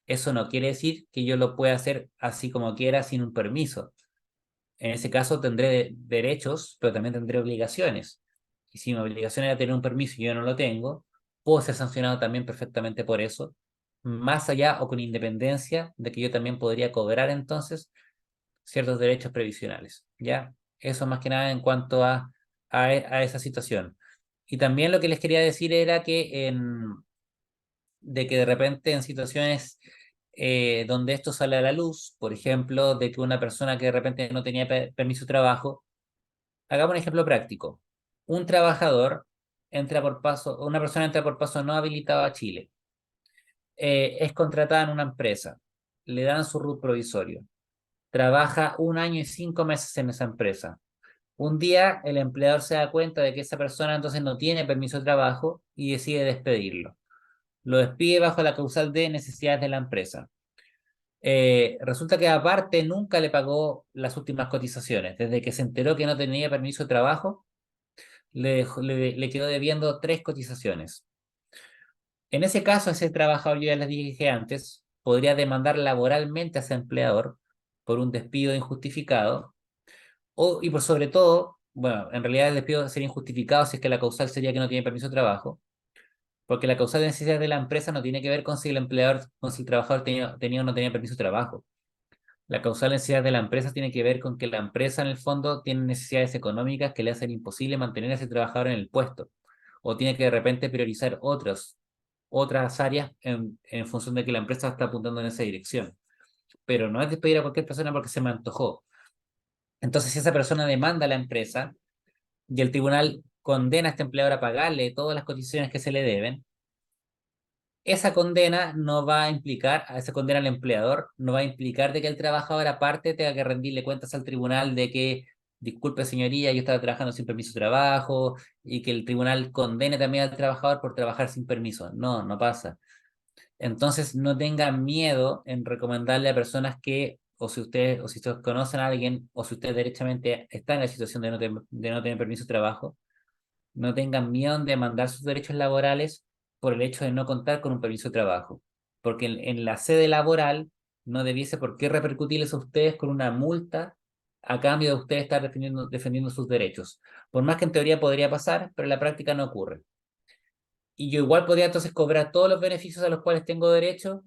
eso no quiere decir que yo lo pueda hacer así como quiera sin un permiso. En ese caso tendré derechos, pero también tendré obligaciones. Y si mi obligación era tener un permiso y yo no lo tengo, puedo ser sancionado también perfectamente por eso, más allá o con independencia de que yo también podría cobrar entonces ciertos derechos previsionales. ¿Ya? Eso más que nada en cuanto a esa situación. Y también lo que les quería decir era que de repente en situaciones donde esto sale a la luz, por ejemplo, de que una persona que de repente no tenía permiso de trabajo, hagamos un ejemplo práctico. Un trabajador entra por paso, una persona entra por paso no habilitado a Chile, es contratada en una empresa, le dan su RUT provisorio, trabaja 1 año y 5 meses en esa empresa. Un día el empleador se da cuenta de que esa persona entonces no tiene permiso de trabajo y decide despedirlo. Lo despide bajo la causal de necesidades de la empresa. Resulta que aparte nunca le pagó las últimas cotizaciones. Desde que se enteró que no tenía permiso de trabajo, le quedó debiendo 3 cotizaciones. En ese caso, ese trabajador, yo ya les dije antes, podría demandar laboralmente a ese empleador por un despido injustificado y por sobre todo, bueno, en realidad el despido sería injustificado si es que la causal sería que no tiene permiso de trabajo, porque la causal de necesidad de la empresa no tiene que ver con si el empleador, con si el trabajador tenía o no tenía permiso de trabajo. La causal de necesidad de la empresa tiene que ver con que la empresa en el fondo tiene necesidades económicas que le hacen imposible mantener a ese trabajador en el puesto, o tiene que de repente priorizar otras áreas en función de que la empresa está apuntando en esa dirección. Pero no es despedir a cualquier persona porque se me antojó. Entonces, si esa persona demanda a la empresa y el tribunal condena a este empleador a pagarle todas las cotizaciones que se le deben, esa condena no va a implicar, a esa condena al empleador, no va a implicar de que el trabajador aparte tenga que rendirle cuentas al tribunal de que, disculpe señoría, yo estaba trabajando sin permiso de trabajo, y que el tribunal condene también al trabajador por trabajar sin permiso. No, no pasa. Entonces, no tengan miedo en recomendarle a personas que, o si ustedes conocen a alguien, o si ustedes derechamente están en la situación de no tener permiso de trabajo, no tengan miedo en demandar sus derechos laborales por el hecho de no contar con un permiso de trabajo. Porque en la sede laboral no debiese por qué repercutirles a ustedes con una multa a cambio de ustedes estar defendiendo sus derechos. Por más que en teoría podría pasar, pero en la práctica no ocurre. Y yo igual podría entonces cobrar todos los beneficios a los cuales tengo derecho,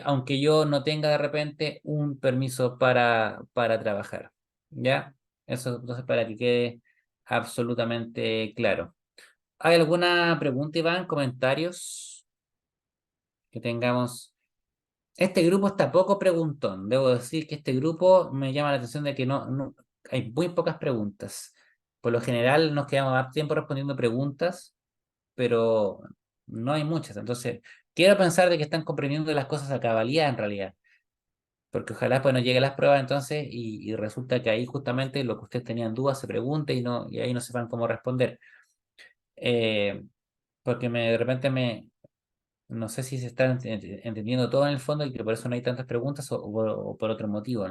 aunque yo no tenga de repente un permiso para trabajar. ¿Ya? Eso entonces para que quede absolutamente claro. ¿Hay alguna pregunta, Iván? ¿Comentarios que tengamos? Este grupo está poco preguntón. Debo decir que este grupo me llama la atención de que hay muy pocas preguntas. Por lo general nos quedamos más tiempo respondiendo preguntas, pero no hay muchas. Entonces, quiero pensar de que están comprendiendo las cosas a cabalidad en realidad, porque ojalá pues nos lleguen las pruebas entonces y resulta que ahí justamente lo que ustedes tenían dudas se pregunte y ahí no sepan cómo responder. Eh, porque de repente no sé si se está entendiendo todo en el fondo y que por eso no hay tantas preguntas o por otro motivo.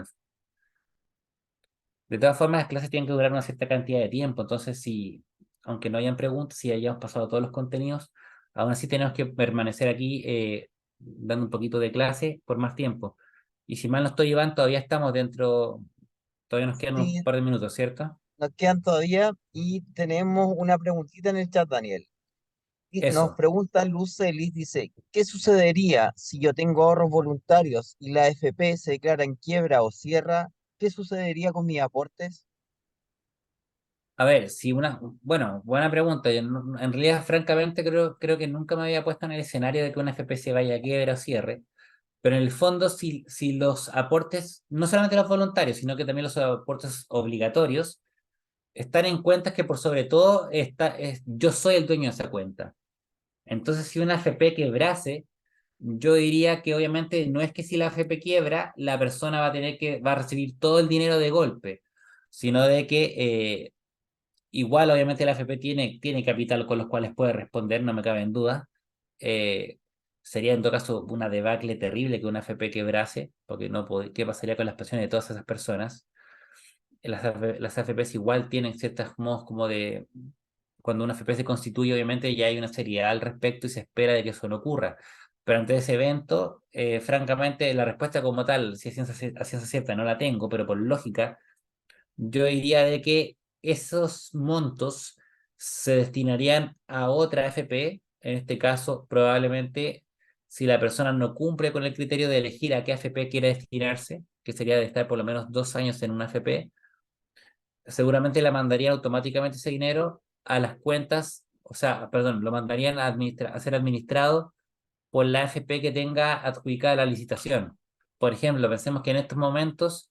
De todas formas, las clases tienen que durar una cierta cantidad de tiempo, entonces aunque no hayan preguntas, si hayamos pasado todos los contenidos, aún así tenemos que permanecer aquí dando un poquito de clase por más tiempo. Y si mal no estoy llevando, todavía nos quedan un Sí, par de minutos, ¿cierto? nos quedan todavía y tenemos una preguntita en el chat, Daniel. Y nos Eso. pregunta Luz Celis, dice, ¿qué sucedería si yo tengo ahorros voluntarios y la AFP se declara en quiebra o cierra? ¿Qué sucedería con mis aportes? A ver, bueno, buena pregunta. Yo en realidad, francamente, creo que nunca me había puesto en el escenario de que una FPS vaya a quiebra o cierre. Pero en el fondo, si los aportes, no solamente los voluntarios, sino que también los aportes obligatorios, están en cuentas que por sobre todo yo soy el dueño de esa cuenta. Entonces, si una AFP quebrase, yo diría que obviamente no es que si la AFP quiebra, la persona va a recibir todo el dinero de golpe, sino de que igual obviamente la AFP tiene capital con los cuales puede responder, no me cabe en duda. Eh, Sería en todo caso una debacle terrible que una AFP quebrase, porque no ¿qué pasaría con las pensiones de todas esas personas? Las AFPs igual tienen ciertos modos como de, cuando una AFP se constituye, obviamente ya hay una seriedad al respecto y se espera de que eso no ocurra. Pero ante ese evento, francamente, la respuesta como tal, si es a ciencia cierta, no la tengo, pero por lógica, yo diría de que esos montos se destinarían a otra AFP, en este caso, probablemente, si la persona no cumple con el criterio de elegir a qué AFP quiere destinarse, que sería de estar por lo menos 2 años en una AFP, seguramente la mandarían automáticamente ese dinero a las cuentas, o sea, perdón, lo mandarían a ser administrado por la AFP que tenga adjudicada la licitación. Por ejemplo, pensemos que en estos momentos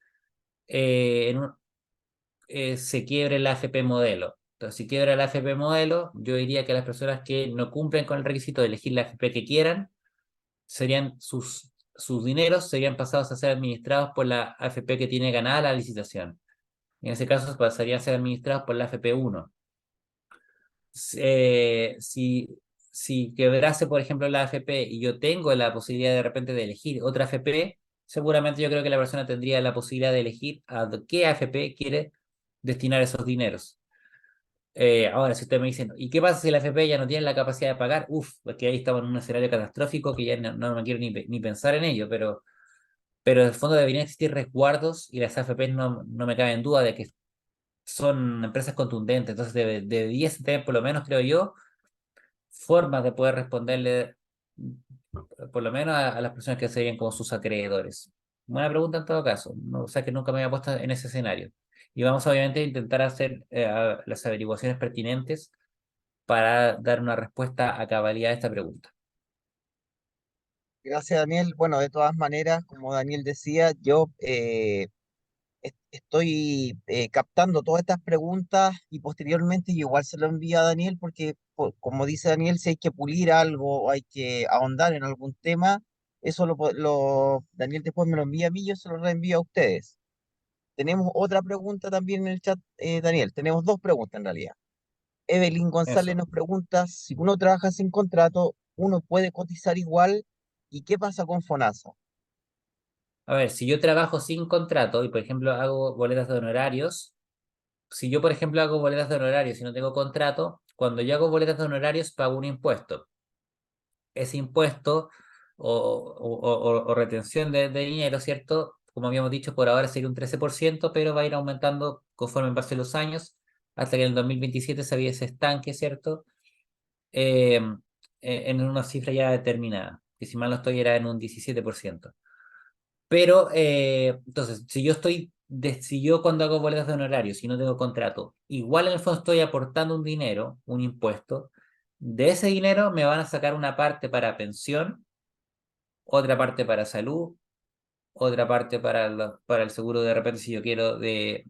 se quiebre la AFP modelo. Entonces, si quiebra la AFP modelo, yo diría que las personas que no cumplen con el requisito de elegir la AFP que quieran, serían sus dineros serían pasados a ser administrados por la AFP que tiene ganada la licitación. En ese caso, pasarían a ser administrados por la AFP 1. Si quebrase, por ejemplo, la AFP y yo tengo la posibilidad de repente de elegir otra AFP, seguramente yo creo que la persona tendría la posibilidad de elegir a qué AFP quiere destinar esos dineros. Ahora, si ustedes me dicen, ¿y qué pasa si la AFP ya no tiene la capacidad de pagar? Uf, porque ahí estamos en un escenario catastrófico que ya no me quiero ni pensar en ello, pero en el fondo deberían existir resguardos y las AFP no me cabe en duda de que son empresas contundentes, entonces deberían tener por lo menos, creo yo, formas de poder responderle por lo menos a las personas que serían como sus acreedores. Buena pregunta en todo caso, no, o sea que nunca me había puesto en ese escenario. Y vamos obviamente a intentar hacer las averiguaciones pertinentes para dar una respuesta a cabalidad a esta pregunta. Gracias, Daniel. Bueno, de todas maneras, como Daniel decía, yo estoy captando todas estas preguntas y posteriormente yo igual se lo envío a Daniel porque, como dice Daniel, si hay que pulir algo o hay que ahondar en algún tema, eso Daniel después me lo envía a mí y yo se lo reenvío a ustedes. Tenemos otra pregunta también en el chat, Daniel. Tenemos dos preguntas en realidad. Evelyn González Eso. nos pregunta, si uno trabaja sin contrato, ¿uno puede cotizar igual? ¿Y qué pasa con FONASA? A ver, si yo trabajo sin contrato y, por ejemplo, hago boletas de honorarios, si yo, por ejemplo, hago boletas de honorarios y no tengo contrato, cuando yo hago boletas de honorarios pago un impuesto. Ese impuesto o retención de dinero, ¿cierto? Como habíamos dicho, por ahora sería un 13%, pero va a ir aumentando conforme pasen los años, hasta que en el 2027 se estanque, ¿cierto? En una cifra ya determinada, que si mal no estoy era en un 17%. Pero, entonces, si yo cuando hago boletas de honorarios, si no tengo contrato, igual en el fondo estoy aportando un dinero, un impuesto, de ese dinero me van a sacar una parte para pensión, otra parte para salud, otra parte para el seguro de repente si yo quiero de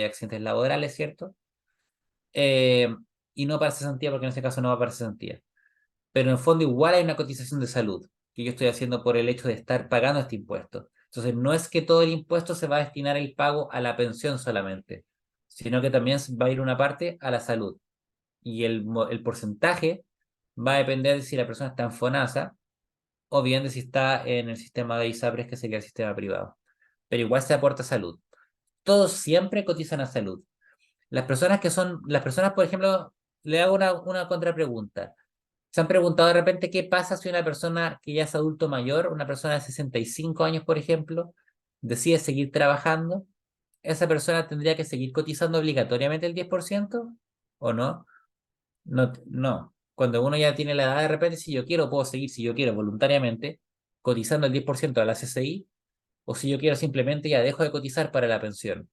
accidentes laborales, ¿cierto? Eh, y no para cesantía, porque en ese caso no va para cesantía. Pero en el fondo igual hay una cotización de salud que yo estoy haciendo por el hecho de estar pagando este impuesto. Entonces, no es que todo el impuesto se va a destinar el pago a la pensión solamente, sino que también va a ir una parte a la salud. Y el porcentaje va a depender de si la persona está en FONASA o bien de si está en el sistema de ISAPRES, que sería el sistema privado. Pero igual se aporta salud. Todos siempre cotizan a salud. Las personas, por ejemplo, le hago una contrapregunta. ¿Se han preguntado de repente qué pasa si una persona que ya es adulto mayor, una persona de 65 años, por ejemplo, decide seguir trabajando? ¿Esa persona tendría que seguir cotizando obligatoriamente el 10% o no? No, no. Cuando uno ya tiene la edad, de repente, si yo quiero, puedo seguir, si yo quiero, voluntariamente, cotizando el 10% a la CCI, o si yo quiero simplemente ya dejo de cotizar para la pensión.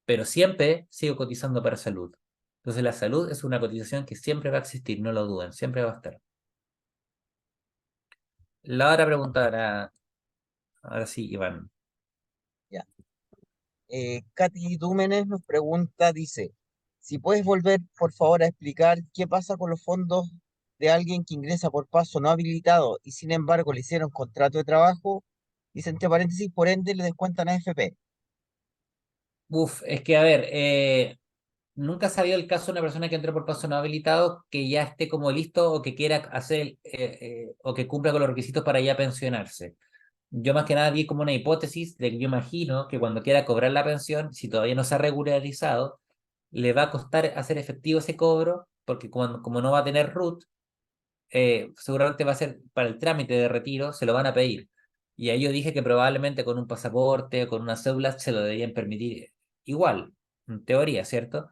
Pero siempre sigo cotizando para salud. Entonces la salud es una cotización que siempre va a existir, no lo duden, siempre va a estar. La otra pregunta ahora sí, Iván. Ya. Katy Dúmenes nos pregunta, dice, si puedes volver por favor a explicar qué pasa con los fondos de alguien que ingresa por paso no habilitado y sin embargo le hicieron contrato de trabajo, dice entre paréntesis, por ende le descuentan a AFP. Uf, es que a ver, nunca he sabido el caso de una persona que entró por paso no habilitado que ya esté como listo o que quiera hacer o que cumpla con los requisitos para ya pensionarse. Yo más que nada di como una hipótesis de que yo imagino que cuando quiera cobrar la pensión, si todavía no se ha regularizado, le va a costar hacer efectivo ese cobro, porque como no va a tener RUT, seguramente va a ser para el trámite de retiro, se lo van a pedir. Y ahí yo dije que probablemente con un pasaporte o con una cédula se lo deberían permitir igual, en teoría, ¿cierto?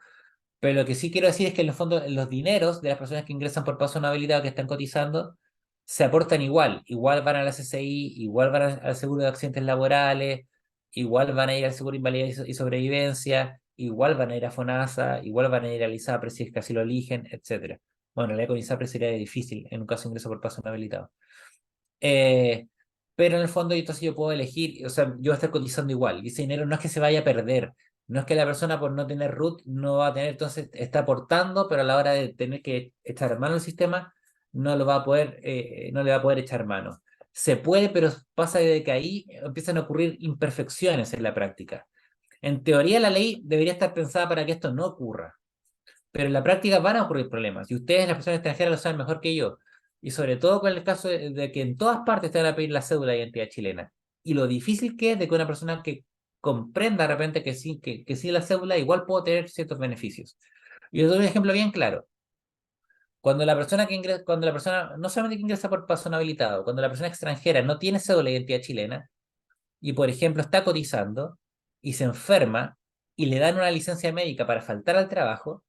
Pero lo que sí quiero decir es que en el fondo los dineros de las personas que ingresan por paso no habilitado que están cotizando se aportan igual. Igual van a la CCI, igual van al seguro de accidentes laborales, igual van a ir al seguro de invalidez y sobrevivencia, igual van a ir a FONASA, igual van a ir al ISAPRE si es que así lo eligen, etcétera. Bueno, en realidad con ISAPRE sería difícil en un caso de ingreso por paso no habilitado. Eh, pero en el fondo entonces yo puedo elegir, o sea, yo voy a estar cotizando igual. Y ese dinero no es que se vaya a perder, no es que la persona por no tener root no va a tener, entonces está aportando, pero a la hora de tener que echar mano al sistema, no lo va a poder, no le va a poder echar mano. Se puede, pero pasa de que ahí empiezan a ocurrir imperfecciones en la práctica. En teoría la ley debería estar pensada para que esto no ocurra, pero en la práctica van a ocurrir problemas y ustedes, las personas extranjeras, lo saben mejor que yo. Y sobre todo con el caso de que en todas partes te van a pedir la cédula de identidad chilena. Y lo difícil que es de que una persona que comprenda de repente que sí la cédula igual puedo tener ciertos beneficios. Y les doy un ejemplo bien claro. Cuando la persona que ingresa, cuando la persona, no solamente que ingresa por paso no habilitado, cuando la persona extranjera no tiene cédula de identidad chilena y, por ejemplo, está cotizando y se enferma y le dan una licencia médica para faltar al trabajo,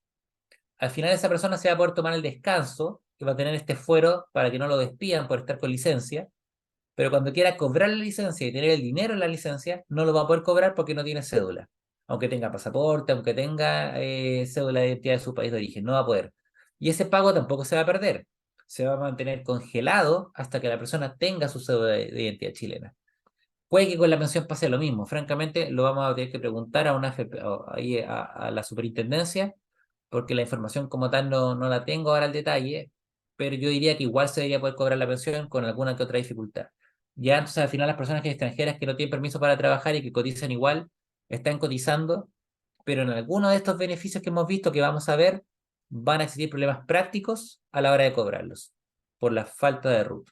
al final esa persona se va a poder tomar el descanso y va a tener este fuero para que no lo despidan por estar con licencia, pero cuando quiera cobrar la licencia y tener el dinero en la licencia, no lo va a poder cobrar porque no tiene cédula. Aunque tenga pasaporte, aunque tenga cédula de identidad de su país de origen, no va a poder. Y ese pago tampoco se va a perder. Se va a mantener congelado hasta que la persona tenga su cédula de identidad chilena. Puede que con la pensión pase lo mismo. Francamente, lo vamos a tener que preguntar a una FP, ahí a la superintendencia, porque la información como tal no la tengo ahora al detalle, pero yo diría que igual se debería poder cobrar la pensión con alguna que otra dificultad. Ya entonces al final las personas que extranjeras que no tienen permiso para trabajar y que cotizan igual, están cotizando, pero en alguno de estos beneficios que hemos visto que vamos a ver, van a existir problemas prácticos a la hora de cobrarlos, por la falta de RUT,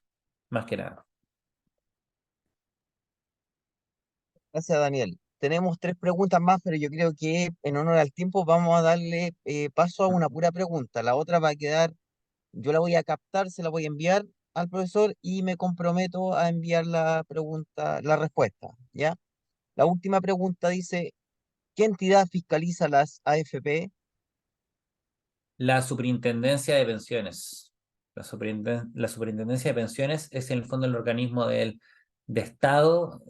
más que nada. Gracias, Daniel. Tenemos tres preguntas más, pero yo creo que en honor al tiempo vamos a darle paso a una pura pregunta. La otra va a quedar, yo la voy a captar, se la voy a enviar al profesor y me comprometo a enviar la pregunta, la respuesta, ¿ya? La última pregunta dice, ¿qué entidad fiscaliza las AFP? La superintendencia de pensiones. La superintendencia de pensiones es en el fondo el organismo de Estado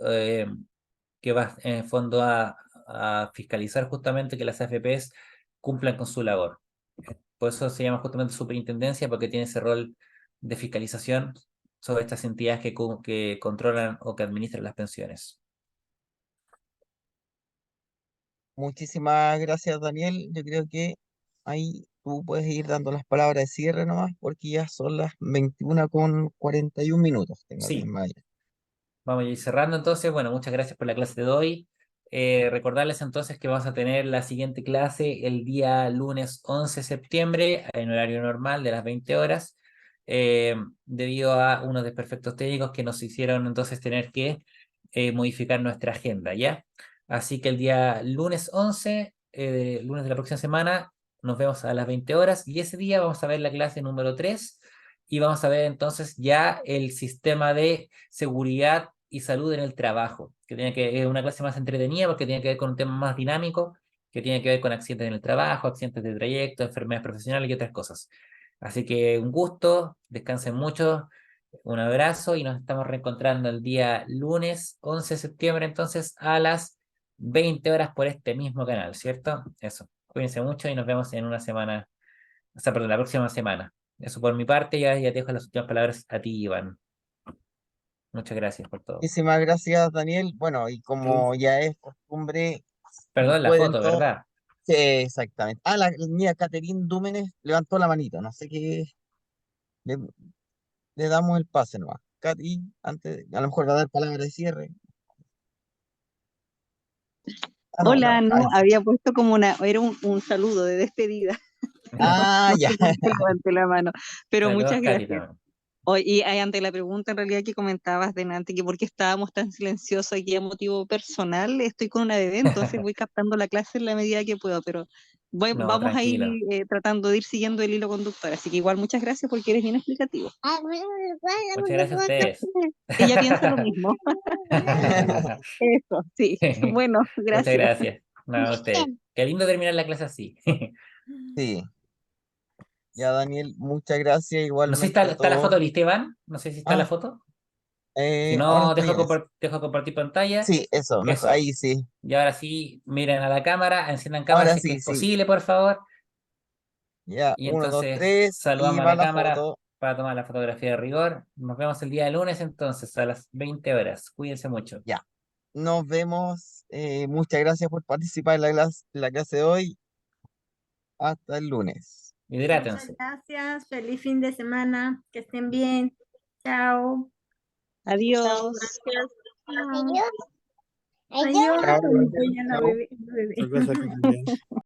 que va en el fondo a fiscalizar justamente que las AFPs cumplan con su labor. Por eso se llama justamente superintendencia, porque tiene ese rol de fiscalización sobre estas entidades que controlan o que administran las pensiones. Muchísimas gracias, Daniel. Yo creo que ahí tú puedes ir dando las palabras de cierre nomás, porque ya son las 21:41 tengo aquí en Sí, Madrid. vamos a ir cerrando entonces. Bueno, muchas gracias por la clase de hoy. Recordarles entonces que vamos a tener la siguiente clase el día lunes 11 de septiembre en horario normal de las 20 horas, debido a unos desperfectos técnicos que nos hicieron entonces tener que modificar nuestra agenda, ¿ya? Así que el día lunes 11, lunes de la próxima semana, nos vemos a las 20 horas y ese día vamos a ver la clase número 3 y vamos a ver entonces ya el sistema de seguridad y salud en el trabajo, que tiene que es una clase más entretenida porque tiene que ver con un tema más dinámico, que tiene que ver con accidentes en el trabajo, accidentes de trayecto, enfermedades profesionales y otras cosas. Así que un gusto, descansen mucho, un abrazo y nos estamos reencontrando el día lunes 11 de septiembre entonces a las 20 horas por este mismo canal, ¿cierto? Eso. Cuídense mucho y nos vemos en una semana, o sea, perdón, la próxima semana. Eso por mi parte, ya te dejo las últimas palabras a ti, Iván. Muchas gracias por todo. Muchísimas gracias, Daniel. Bueno, y como ya es costumbre, si Perdón, la pueden foto, todos. ¿verdad? Sí, exactamente. Ah, mira, Caterín Dúmenes levantó la manito. No sé qué. Le, le damos el pase nomás. Katy, antes, a lo mejor va a dar palabra de cierre. Ah, no, Hola, no, ahí sí. había puesto como era un saludo de despedida. Ah, No ya. sé por qué levanté la mano, pero Saludos, muchas Katy, gracias. también. Y ante la pregunta en realidad que comentabas delante, que por qué estábamos tan silenciosos aquí a motivo personal, estoy con una bebé, entonces voy captando la clase en la medida que puedo, pero No, vamos a ir tranquilo. tratando de ir siguiendo el hilo conductor, así que igual muchas gracias porque eres bien explicativo. Muchas gracias a ustedes. Ella piensa lo mismo. Eso, sí. Bueno, Muchas gracias. gracias. No, a ustedes. Qué lindo terminar la clase así. Sí, ya, Daniel, muchas gracias. No sé si Igualmente a está la foto, todos. ¿viste, Iván? No sé si está la Ah, foto. Si ahora no, estoy en eso. dejo compartir pantalla. Sí, eso, mejor, Eso. ahí sí. Y ahora sí, miren a la cámara, enciendan cámara Ahora si es que sí, es sí. posible, por favor. Ya, Y uno, dos, entonces tres, y saludamos a va la la cámara. foto. para tomar la fotografía de rigor. Nos vemos el día lunes entonces a las 20 horas. Cuídense mucho. Ya, nos vemos. Muchas gracias por participar en la clase de hoy. Hasta el lunes. Muchas Hidrátense. gracias. Feliz fin de semana. Que estén bien. Chao. Adiós. Chao. Adiós. Adiós. Chao, Bonito, ya la Chao. bebé. Muchas gracias, que estén bien.